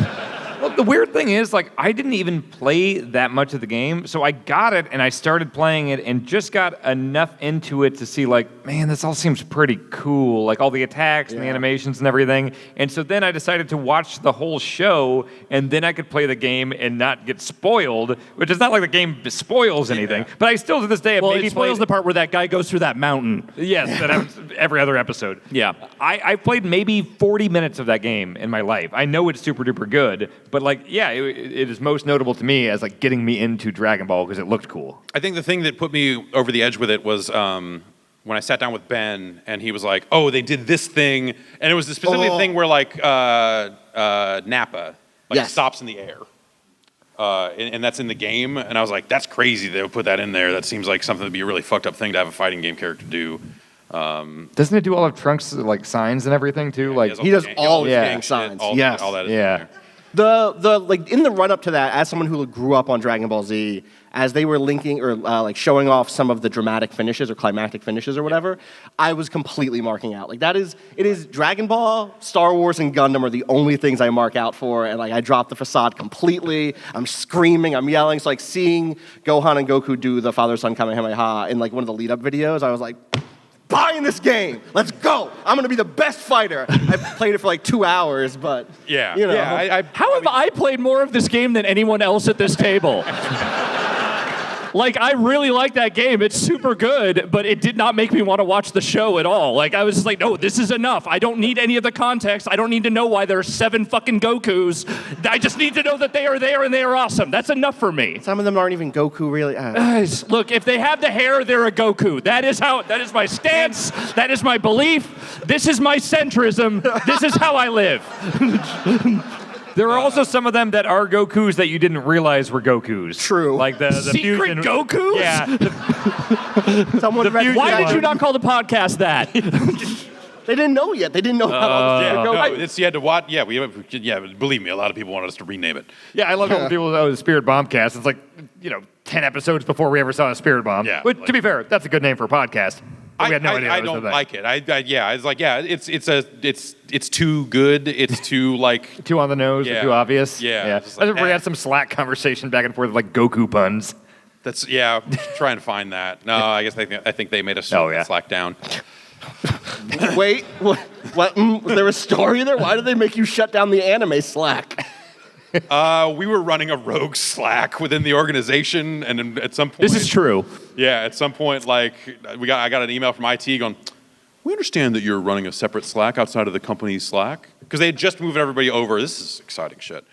Well, the weird thing is, like, I didn't even play that much of the game, so I got it and I started playing it and just got enough into it to see, like, man, this all seems pretty cool, like all the attacks and the animations and everything. And so then I decided to watch the whole show, and then I could play the game and not get spoiled, which is not like the game spoils anything, but I still to this day have Well, maybe it spoils the played. part where that guy goes through that mountain. Yes, that happens every other episode. Yeah. I played maybe 40 minutes of that game in my life. I know it's super duper good, but like, yeah, it is most notable to me as like getting me into Dragon Ball because it looked cool. I think the thing that put me over the edge with it was when I sat down with Ben and he was like, oh, they did this thing. And it was the specific thing where like Nappa stops in the air. And that's in the game. And I was like, that's crazy they would put that in there. That seems like something that would be a really fucked up thing to have a fighting game character do. Doesn't it do all of Trunks' like signs and everything too? Like he does all his the gang gang shit, signs. all Yes. that is in yeah. there. The like in the run up to that, as someone who grew up on Dragon Ball Z, as they were linking or like showing off some of the dramatic finishes or climactic finishes or whatever, I was completely marking out. Like it is Dragon Ball, Star Wars, and Gundam are the only things I mark out for, and like I dropped the facade completely. I'm screaming, I'm yelling. So like seeing Gohan and Goku do the father-son Kamehameha in like one of the lead-up videos, I was like, buying this game. Let's go. I'm going to be the best fighter. I played it for like 2 hours, but Yeah. you know. Yeah, How have I played more of this game than anyone else at this table? Like, I really like that game. It's super good, but it did not make me want to watch the show at all. Like, I was just like, no, this is enough. I don't need any of the context. I don't need to know why there are 7 fucking Gokus. I just need to know that they are there and they are awesome. That's enough for me. Some of them aren't even Goku, really. Guys, look, if they have the hair, they're a Goku. That is my stance. That is my belief. This is my centrism. This is how I live. There are also some of them that are Gokus that you didn't realize were Gokus. True. Like the Secret fusion. Gokus? Yeah. Someone read Why did you not call the podcast that? They didn't know yet. They didn't know how Yeah, to no, go. it's you had to watch. Yeah, believe me, a lot of people wanted us to rename it. Yeah, I love it when people know the Spirit Bombcast. It's like, 10 episodes before we ever saw a Spirit Bomb. Yeah, Which, to be fair, that's a good name for a podcast. But we had no idea I that was don't the thing. like it. I was like, yeah, it's too good. It's too like. Too on the nose, Yeah. or too obvious. Yeah, I just like, think we had some Slack conversation back and forth with like Goku puns. That's try and find that. No, I guess I think they made us Slack down. Wait, what? Was there a story there? Why did they make you shut down the anime Slack? We were running a rogue Slack within the organization, and then at some point, This is true. Yeah, at some point, like I got an email from IT going, "We understand that you're running a separate Slack outside of the company's Slack," because they had just moved everybody over. This is exciting shit.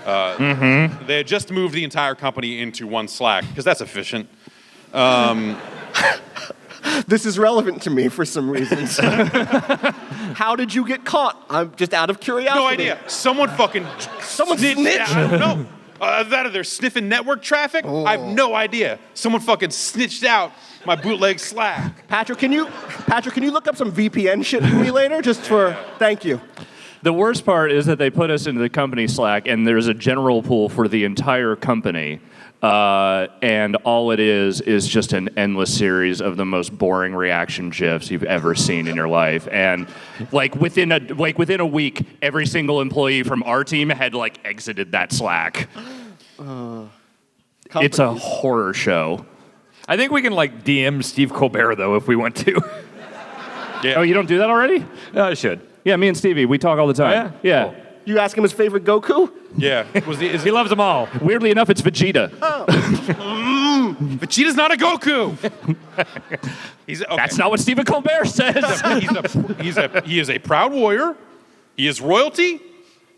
They had just moved the entire company into one Slack, because that's efficient. This is relevant to me for some reasons. How did you get caught? I'm just out of curiosity. No idea. Someone snitched? I don't know. That or they're sniffing network traffic? I have no idea. Someone fucking snitched out my bootleg Slack. Patrick, can you look up some VPN shit for me later? Thank you. The worst part is that they put us into the company Slack, and there's a general pool for the entire company. And all it is just an endless series of the most boring reaction GIFs you've ever seen in your life. And within a week, every single employee from our team had exited that Slack. It's a horror show. I think we can DM Steve Colbert though if we want to. Yeah. Oh, you don't do that already? No, I should. Yeah, me and Stevie, we talk all the time. Oh, yeah? Cool. You ask him his favorite Goku? Yeah. He loves them all. Weirdly enough, it's Vegeta. Vegeta's not a Goku. Okay. That's not what Stephen Colbert says. He is a proud warrior. He is royalty.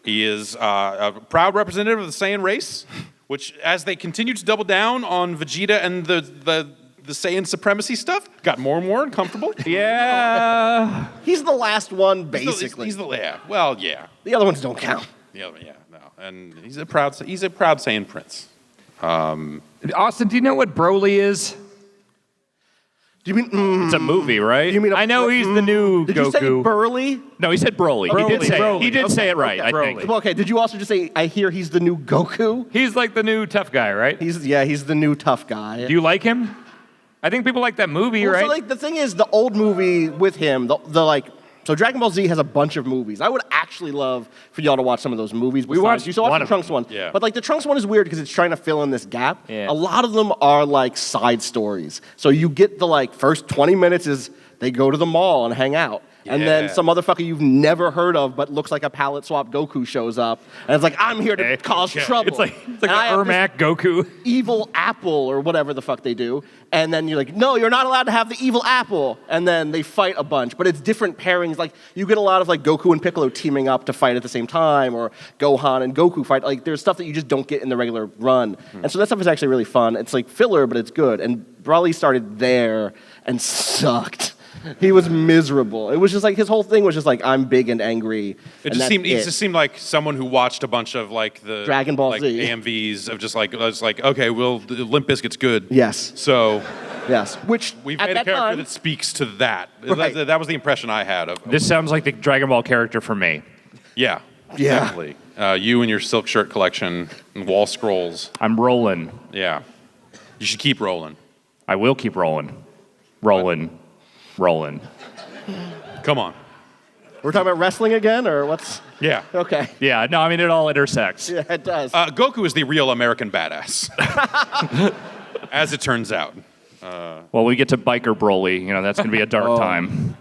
He is a proud representative of the Saiyan race, which, as they continue to double down on Vegeta and the Saiyan supremacy stuff, got more and more uncomfortable. Yeah. He's the last one, basically. Well, yeah. The other ones don't count. No. And he's a proud Saiyan prince. Austin, do you know what Broly is? Do you mean? It's a movie, right? You mean? I know he's the new Did Goku. you say Burly? No, he said Broly. He did say it right, I think. Broly. Okay. Did you also just say? I hear he's the new Goku. He's the new tough guy, right? He's the new tough guy. Do you like him? I think people like that movie, right? So the thing is, the old movie with him, so Dragon Ball Z has a bunch of movies. I would actually love for y'all to watch some of those movies. We watched You saw one the of Trunks them. one. Yeah. But the Trunks one is weird because it's trying to fill in this gap. Yeah. A lot of them are side stories. So you get the first 20 minutes is they go to the mall and hang out. And then Yeah. some motherfucker you've never heard of but looks like a palette swap Goku shows up. And it's I'm here to cause trouble. It's like And an I have this Ermac Goku. evil apple or whatever the fuck they do. And then you're no, you're not allowed to have the evil apple. And then they fight a bunch. But it's different pairings. You get a lot of Goku and Piccolo teaming up to fight at the same time, or Gohan and Goku fight. There's stuff that you just don't get in the regular run. And so that stuff is actually really fun. It's filler, but it's good. And Broly started there and sucked. He was miserable. It was just his whole thing was just I'm big and angry. It just seemed like someone who watched a bunch of the Dragon Ball Z AMVs of just okay, well, Limp Bizkit's good. Yes. So Yes. Which we've at made a that character time, that speaks to that. Right. That was the impression I had of. This sounds like the Dragon Ball character for me. Yeah. Yeah. Definitely. You and your silk shirt collection and wall scrolls. I'm rolling. Yeah. You should keep rolling. I will keep rolling. Rolling. Come on. we're talking about wrestling again, or what's? Yeah. Okay. Yeah, no, I mean, it all intersects. Yeah, it does. Goku is the real American badass. As it turns out. Well, we get to Biker Broly. That's going to be a dark time.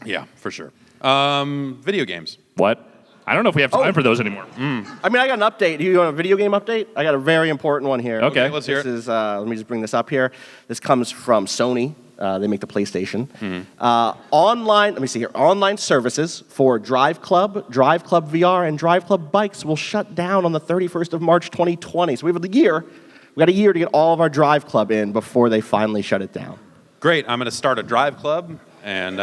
Yeah, for sure. Video games. What? I don't know if we have time for those anymore. I mean, I got an update. Do you want a video game update? I got a very important one here. Okay. Let's hear it. This is, let me just bring this up here. This comes from Sony. They make the PlayStation. Online, let me see here. Online services for Drive Club VR, and Drive Club Bikes will shut down on the 31st of March 2020. So we have a year. We got a year to get all of our Drive Club in before they finally shut it down. Great. I'm going to start a Drive Club, and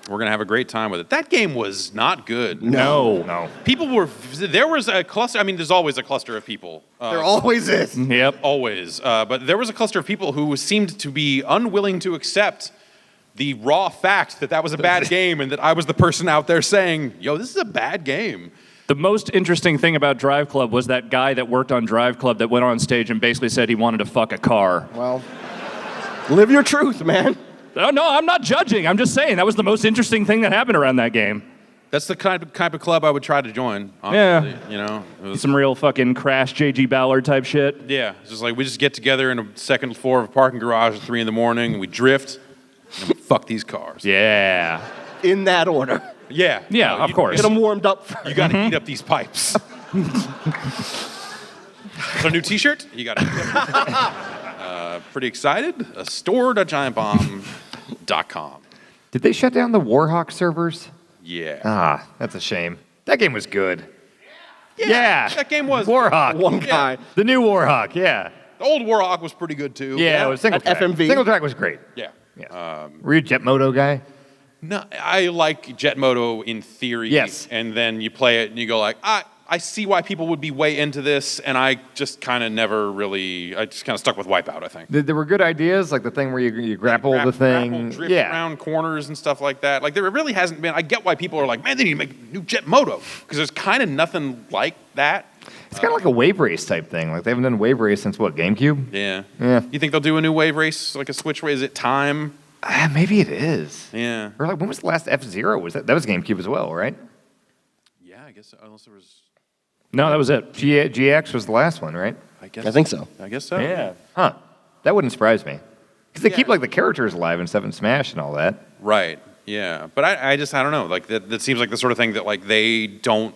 we're going to have a great time with it. That game was not good. No. There was a cluster. I mean, there's always a cluster of people. There always is. Yep. Always. But there was a cluster of people who seemed to be unwilling to accept the raw fact that was a bad game, and that I was the person out there saying, yo, this is a bad game. The most interesting thing about Drive Club was that guy that worked on Drive Club that went on stage and basically said he wanted to fuck a car. Well, live your truth, man. Oh, no, I'm not judging. I'm just saying that was the most interesting thing that happened around that game. That's the kind of club I would try to join. Honestly. Yeah. It was, Some real fucking Crash J.G. Ballard type shit. yeah, it's just we just get together in a second floor of a parking garage at 3 a.m, and we drift, and we fuck these cars. Yeah. In that order. Yeah. Yeah, of course. Get them warmed up first. You got to heat up these pipes. So new T-shirt? You got to. Pretty excited. Store.giantbomb.com. Did they shut down the Warhawk servers? Yeah. Ah, that's a shame. That game was good. Yeah. That game was. Warhawk. One guy. The new Warhawk, yeah. The old Warhawk was pretty good too. Yeah, it was single At track. FMV. Single track was great. Yeah. Yeah. Were you a Jet Moto guy? No, I like Jet Moto in theory. Yes. And then you play it and you go like, I see why people would be way into this, and I just kind of never really. I just kind of stuck with Wipeout, I think. There were good ideas, like the thing where you grapple the thing. Grapple, drift around corners and stuff like that. Like there really hasn't been. I get why people are like, man, they need to make a new Jet Moto because there's kind of nothing like that. It's kind of like a wave race type thing. Like they haven't done wave race since what, GameCube? Yeah. Yeah. You think they'll do a new wave race, like a Switch race? Is it time? Maybe it is. Yeah. Or like when was the last F-Zero? That was GameCube as well, right? Yeah, I guess so, unless there was. No, that was it. GX was the last one, right? I guess. I think so. I guess so. Yeah. Huh. That wouldn't surprise me. Because they keep like the characters alive and stuff in Smash and all that. Right. Yeah. But I don't know. Like that seems like the sort of thing that like they don't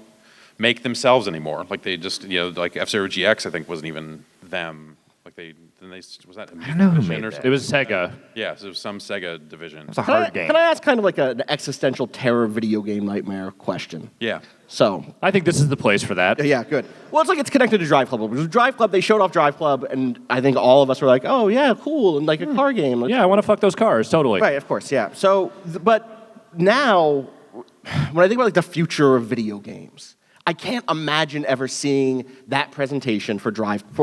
make themselves anymore. Like they just like F-Zero GX I think wasn't even them. Like was that? I don't know who made that. It was Sega. Yeah, so it was some Sega division. It's a hard game. Can I ask kind of like an existential terror video game nightmare question? Yeah. So, I think this is the place for that. yeah, good. Well, it's like it's connected to Drive Club. Because Drive Club, they showed off Drive Club, and I think all of us were like, oh, yeah, cool, and like a car game. Like, Yeah, I want to fuck those cars, totally. Right, of course, yeah. So, but now, when I think about like the future of video games, I can't imagine ever seeing that presentation for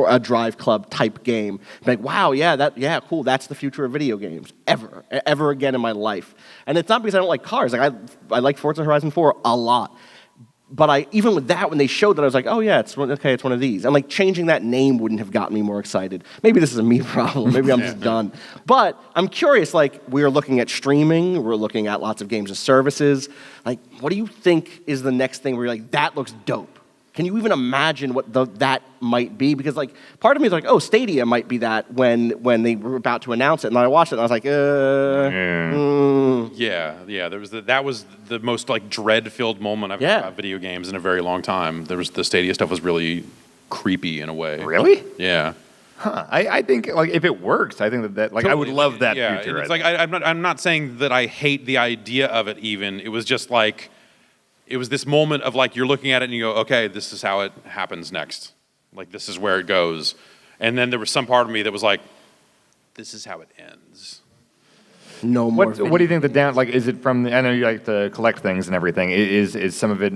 a Drive Club type game. Like, wow, yeah, cool. That's the future of video games ever again in my life. And it's not because I don't like cars. Like I like Forza Horizon 4 a lot. But even with that, when they showed that, I was like, oh yeah, it's one of these. And like changing that name wouldn't have gotten me more excited. Maybe this is a me problem. Maybe I'm just done. But I'm curious. Like we're looking at streaming. We're looking at lots of games as services. Like, what do you think is the next thing where you're like, that looks dope? Can you even imagine what that might be? Because like part of me is like, oh, Stadia might be that when they were about to announce it, and I watched it and I was like, Yeah. That was the most like dread-filled moment I've had about video games in a very long time. The Stadia stuff was really creepy in a way. Really? Yeah. Huh. I think like if it works, I think that like I would love that future. It's like I'm not saying that I hate the idea of it even. It was just like it was this moment of like you're looking at it and you go, okay, this is how it happens next. Like this is where it goes. And then there was some part of me that was like, this is how it ends. no more. What do you think the down like? Is it from? I know you like to collect things and everything. Is some of it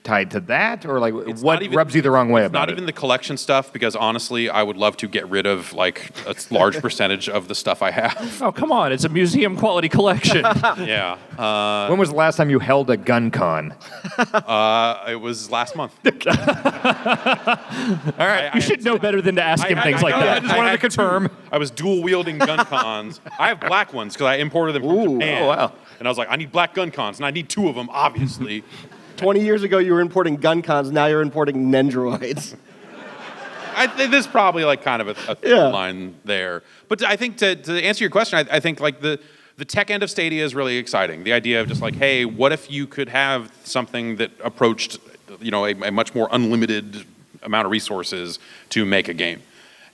tied to that, or like what rubs you the wrong way about it? Not even the collection stuff, because honestly, I would love to get rid of like a large percentage of the stuff I have. Oh, come on. It's a museum quality collection. Yeah. When was the last time you held a gun con? It was last month. All right. You should know better than to ask him things like I that. just wanted to confirm. I was dual wielding gun cons. I have black ones because I imported them from Japan. Oh, wow. And I was like, I need black gun cons, and I need 2 of them, obviously. 20 years ago, you were importing gun cons. Now you're importing Nendroids. I think there's probably like kind of a line there. But I think to answer your question, I think like the tech end of Stadia is really exciting. The idea of just like, hey, what if you could have something that approached, a much more unlimited amount of resources to make a game.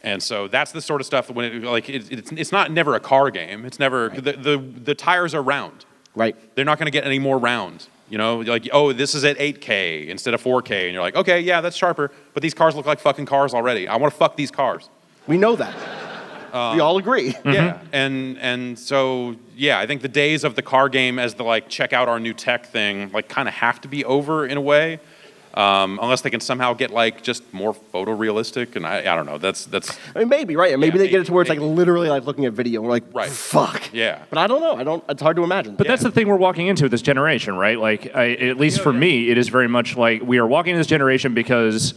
And so that's the sort of stuff that when it's not never a car game. It's never the tires are round. Right. They're not going to get any more round. Like, oh, this is at 8K instead of 4K. And you're like, okay, yeah, that's sharper. But these cars look like fucking cars already. I want to fuck these cars. We know that. We all agree. Yeah. And so, yeah, I think the days of the car game as the, like, check out our new tech thing, like, kind of have to be over in a way. Unless they can somehow get like just more photorealistic, and I don't know. That's. I mean, maybe right. Maybe they get it to where it's like literally like looking at video. And we're like, fuck. Yeah. But I don't know. It's hard to imagine. But that's the thing we're walking into with this generation, right? Like, at least for me, it is very much like we are walking into this generation because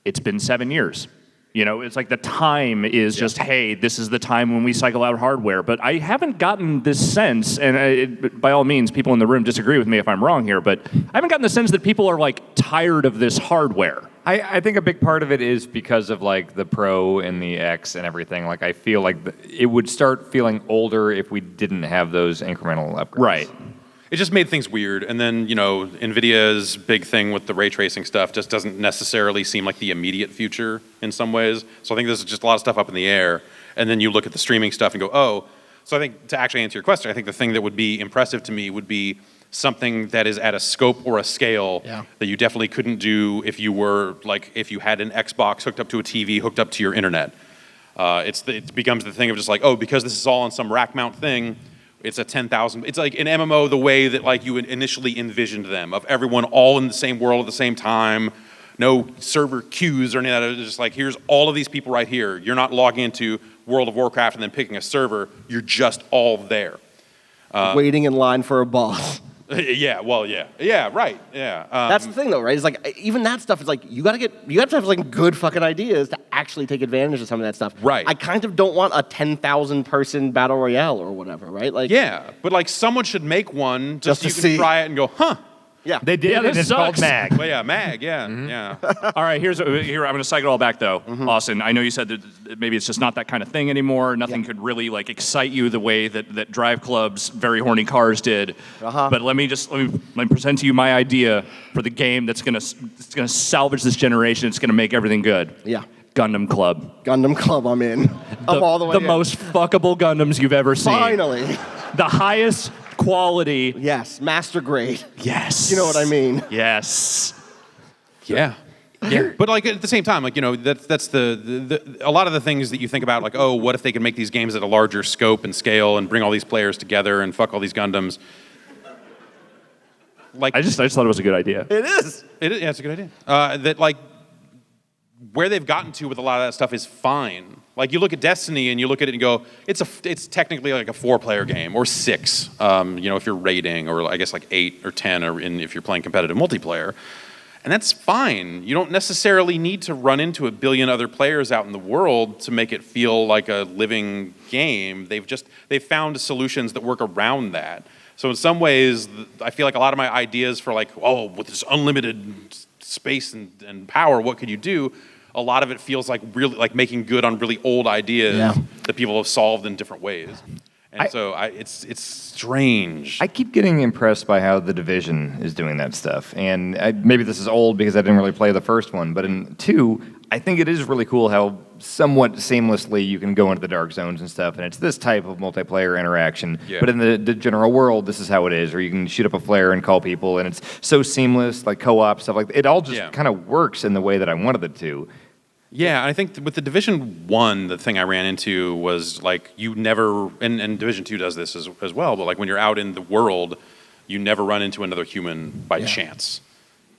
it's been 7 years. It's like the time is just, hey, this is the time when we cycle out hardware. But I haven't gotten this sense, and by all means, people in the room disagree with me if I'm wrong here, but I haven't gotten the sense that people are like tired of this hardware. I think a big part of it is because of like the Pro and the X and everything. Like I feel like it would start feeling older if we didn't have those incremental upgrades. Right. It just made things weird. And then, NVIDIA's big thing with the ray tracing stuff just doesn't necessarily seem like the immediate future in some ways. So I think there's just a lot of stuff up in the air. And then you look at the streaming stuff and go, oh. So I think to actually answer your question, I think the thing that would be impressive to me would be something that is at a scope or a scale Yeah. that you definitely couldn't do if you were like if you had an Xbox hooked up to a TV hooked up to your internet. It becomes the thing of just like, oh, because this is all on some rack mount thing, it's a 10,000. It's like an MMO the way that like you initially envisioned them, of everyone all in the same world at the same time, no server queues or any of that. It's just like, here's all of these people right here. You're not logging into World of Warcraft and then picking a server. You're just all there. Waiting in line for a boss. Yeah, right, yeah. That's the thing, though, right? It's like even that stuff is like you have to have like good fucking ideas to actually take advantage of some of that stuff. Right. I kind of don't want a 10,000 person battle royale or whatever, right? Like Yeah, but like someone should make one just so Just you to can see. try it and go, huh. yeah, They did, Yeah, and this it's called sucks. Mag. Well, yeah, Mag, yeah, yeah. All right, here I'm going to cycle it all back though. Austin, I know you said that maybe it's just not that kind of thing anymore. Nothing could really like excite you the way that Drive Club's Very Horny Cars did. But let me present to you my idea for the game that's going to salvage this generation. It's going to make everything good. yeah. Gundam Club. Gundam Club, I'm in. I'm all the way in. most fuckable Gundams you've ever seen. Finally. The highest quality. Yes, master grade. Yes. You know what I mean? Yes. Yeah. Yeah, but like at the same time, like that's the a lot of the things that you think about, like, oh, what if they could make these games at a larger scope and scale and bring all these players together and fuck all these Gundams? Like I just thought it was a good idea. It is. yeah, it's a good idea. That like where they've gotten to with a lot of that stuff is fine. Like you look at Destiny and you look at it and go, it's technically like a 4-player game or 6. If you're raiding, or I guess like 8 or 10, or if you're playing competitive multiplayer. And that's fine. You don't necessarily need to run into a billion other players out in the world to make it feel like a living game. They've found solutions that work around that. So in some ways, I feel like a lot of my ideas for like, oh, with this unlimited space and power, what could you do? A lot of it feels like really like making good on really old ideas that people have solved in different ways. And it's strange. I keep getting impressed by how The Division is doing that stuff. And maybe this is old because I didn't really play the first one, but in 2, I think it is really cool how somewhat seamlessly you can go into the dark zones and stuff, and it's this type of multiplayer interaction. Yeah. But in the general world, this is how it is, or you can shoot up a flare and call people, and it's so seamless, like co-op stuff. Like it all just kind of works in the way that I wanted it to. Yeah, I think with the Division 1, the thing I ran into was like you never, and Division 2 does this as well, but like when you're out in the world, you never run into another human by chance.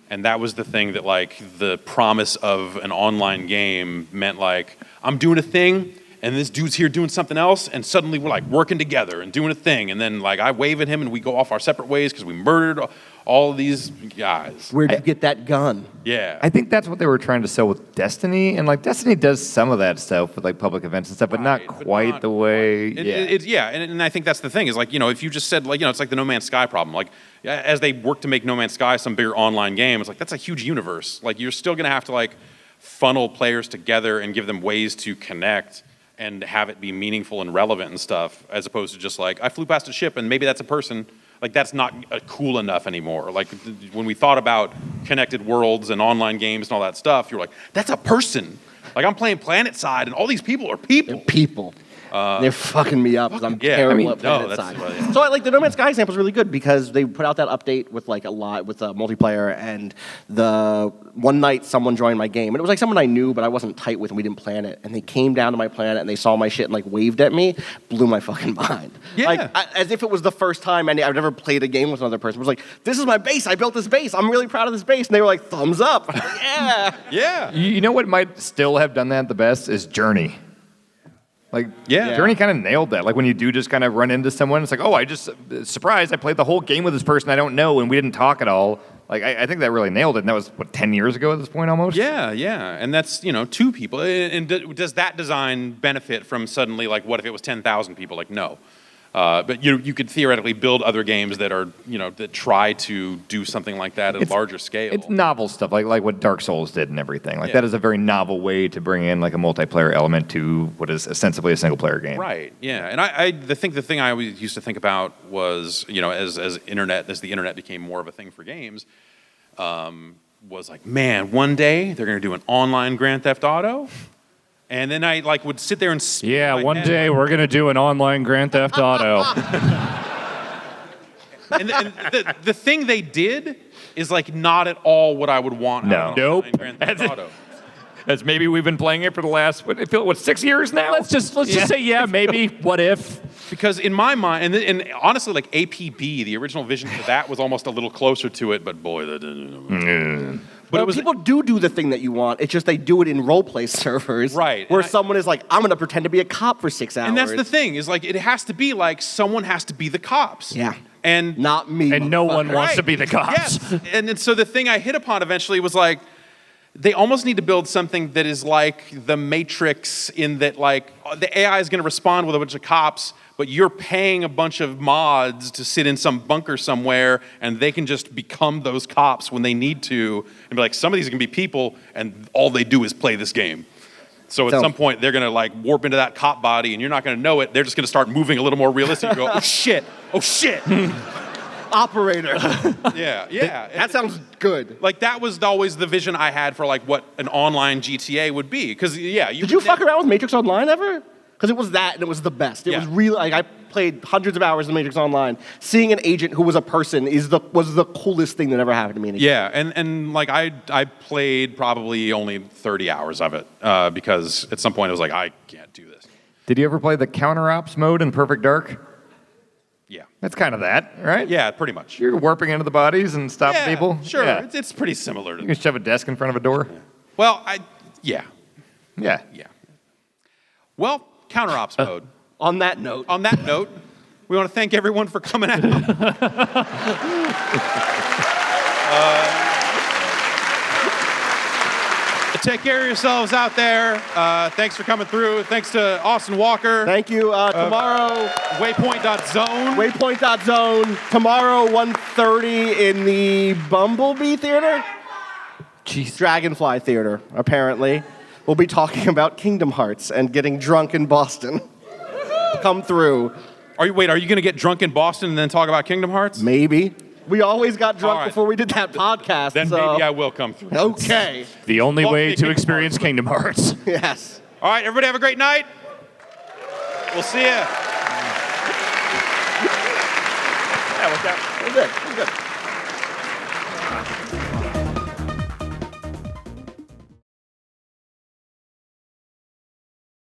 And that was the thing that like the promise of an online game meant, like I'm doing a thing and this dude's here doing something else, and suddenly we're like working together and doing a thing, and then like I wave at him and we go off our separate ways because we murdered all of these guys. Where'd you get that gun? Yeah. I think that's what they were trying to sell with Destiny, and like Destiny does some of that stuff with like public events and stuff, but not quite the way. And I think that's the thing is like, if you just said like, it's like the No Man's Sky problem. Like as they work to make No Man's Sky some bigger online game, it's like that's a huge universe. Like you're still gonna have to like funnel players together and give them ways to connect and have it be meaningful and relevant and stuff, as opposed to just like I flew past a ship and maybe that's a person. Like that's not cool enough anymore. Like when we thought about connected worlds and online games and all that stuff, you're like, that's a person. Like I'm playing PlanetSide and all these people are people. They're people. They're fucking me up because I'm terrible at PlanetSide. So like the No Man's Sky example is really good because they put out that update with like with multiplayer, and the one night someone joined my game, and it was like someone I knew but I wasn't tight with and we didn't plan it, and they came down to my planet and they saw my shit and like waved at me, blew my fucking mind. Yeah. Like as if it was the first time I've ever played a game with another person. It was like, this is my base, I built this base, I'm really proud of this base, and they were like, thumbs up. Yeah. Yeah. You know what might still have done that the best is Journey. Like, Journey kind of nailed that. Like, when you do just kind of run into someone, it's like, oh, surprised, I played the whole game with this person I don't know, and we didn't talk at all. Like, I think that really nailed it, and that was, 10 years ago at this point almost? Yeah, and that's, 2 people. And does that design benefit from suddenly, like, what if it was 10,000 people? Like, no. But you could theoretically build other games that are, that try to do something like that at a larger scale. It's novel stuff, like what Dark Souls did and everything. Like that is a very novel way to bring in like a multiplayer element to what is ostensibly a single player game. Right. Yeah. And the thing I always used to think about was, as the internet became more of a thing for games, was like, man, one day they're going to do an online Grand Theft Auto. And then I like would sit there and one day we're gonna do an online Grand Theft Auto. And the thing they did is like not at all what I would want. No. out of Nope. Grand Theft Auto. As maybe we've been playing it for the last, what 6 years now? Let's just say yeah, maybe. What if? Because in my mind, and honestly, like APB, the original vision for that was almost a little closer to it, but boy, But it was people do the thing that you want. It's just they do it in role-play servers. Right. Where And someone is like, I'm going to pretend to be a cop for 6 hours. And that's the thing, is like it has to be like someone has to be the cops. Yeah. And Not me. And no one motherfucker. wants to be the cops. Yes. And so the thing I hit upon eventually was like, they almost need to build something that is like the Matrix, in that like the AI is going to respond with a bunch of cops, but you're paying a bunch of mods to sit in some bunker somewhere, and they can just become those cops when they need to, and be like, some of these are going to be people, and all they do is play this game. So at some point, they're going to like warp into that cop body, and you're not going to know it. They're just going to start moving a little more realistic. You go, oh shit, oh shit. Operator. Yeah. That sounds good. Like that was always the vision I had for like what an online GTA would be. Because Did you fuck around with Matrix Online ever? Because it was that, and it was the best. It Yeah. was really like I played hundreds of hours in Matrix Online. Seeing an agent who was a person was the coolest thing that ever happened to me. Yeah, and like I played probably only 30 hours of it because at some point I was like, I can't do this. Did you ever play the counter ops mode in Perfect Dark? Yeah. That's kind of that, right? Yeah, pretty much. You're warping into the bodies and stopping Yeah, people. Sure, Yeah. it's pretty similar to You can shove a desk in front of a door. Well, yeah. Well, counter ops mode. On that note, On that note, we want to thank everyone for coming out. Take care of yourselves out there. Thanks for coming through. Thanks to Austin Walker. thank you. Tomorrow, Waypoint.zone. Waypoint.zone. Tomorrow, 1:30 in the Bumblebee Theater? Jeez. Dragonfly Theater, apparently. We'll be talking about Kingdom Hearts and getting drunk in Boston. Come through. Are you going to get drunk in Boston and then talk about Kingdom Hearts? Maybe. We always got drunk All right. before we did that podcast. Then so. maybe I will come through. Okay. The only Fuck way me, to Kingdom experience Hearts. Kingdom Hearts. Yes. All right, everybody have a great night. We'll see ya. Yeah, we're good. We're good.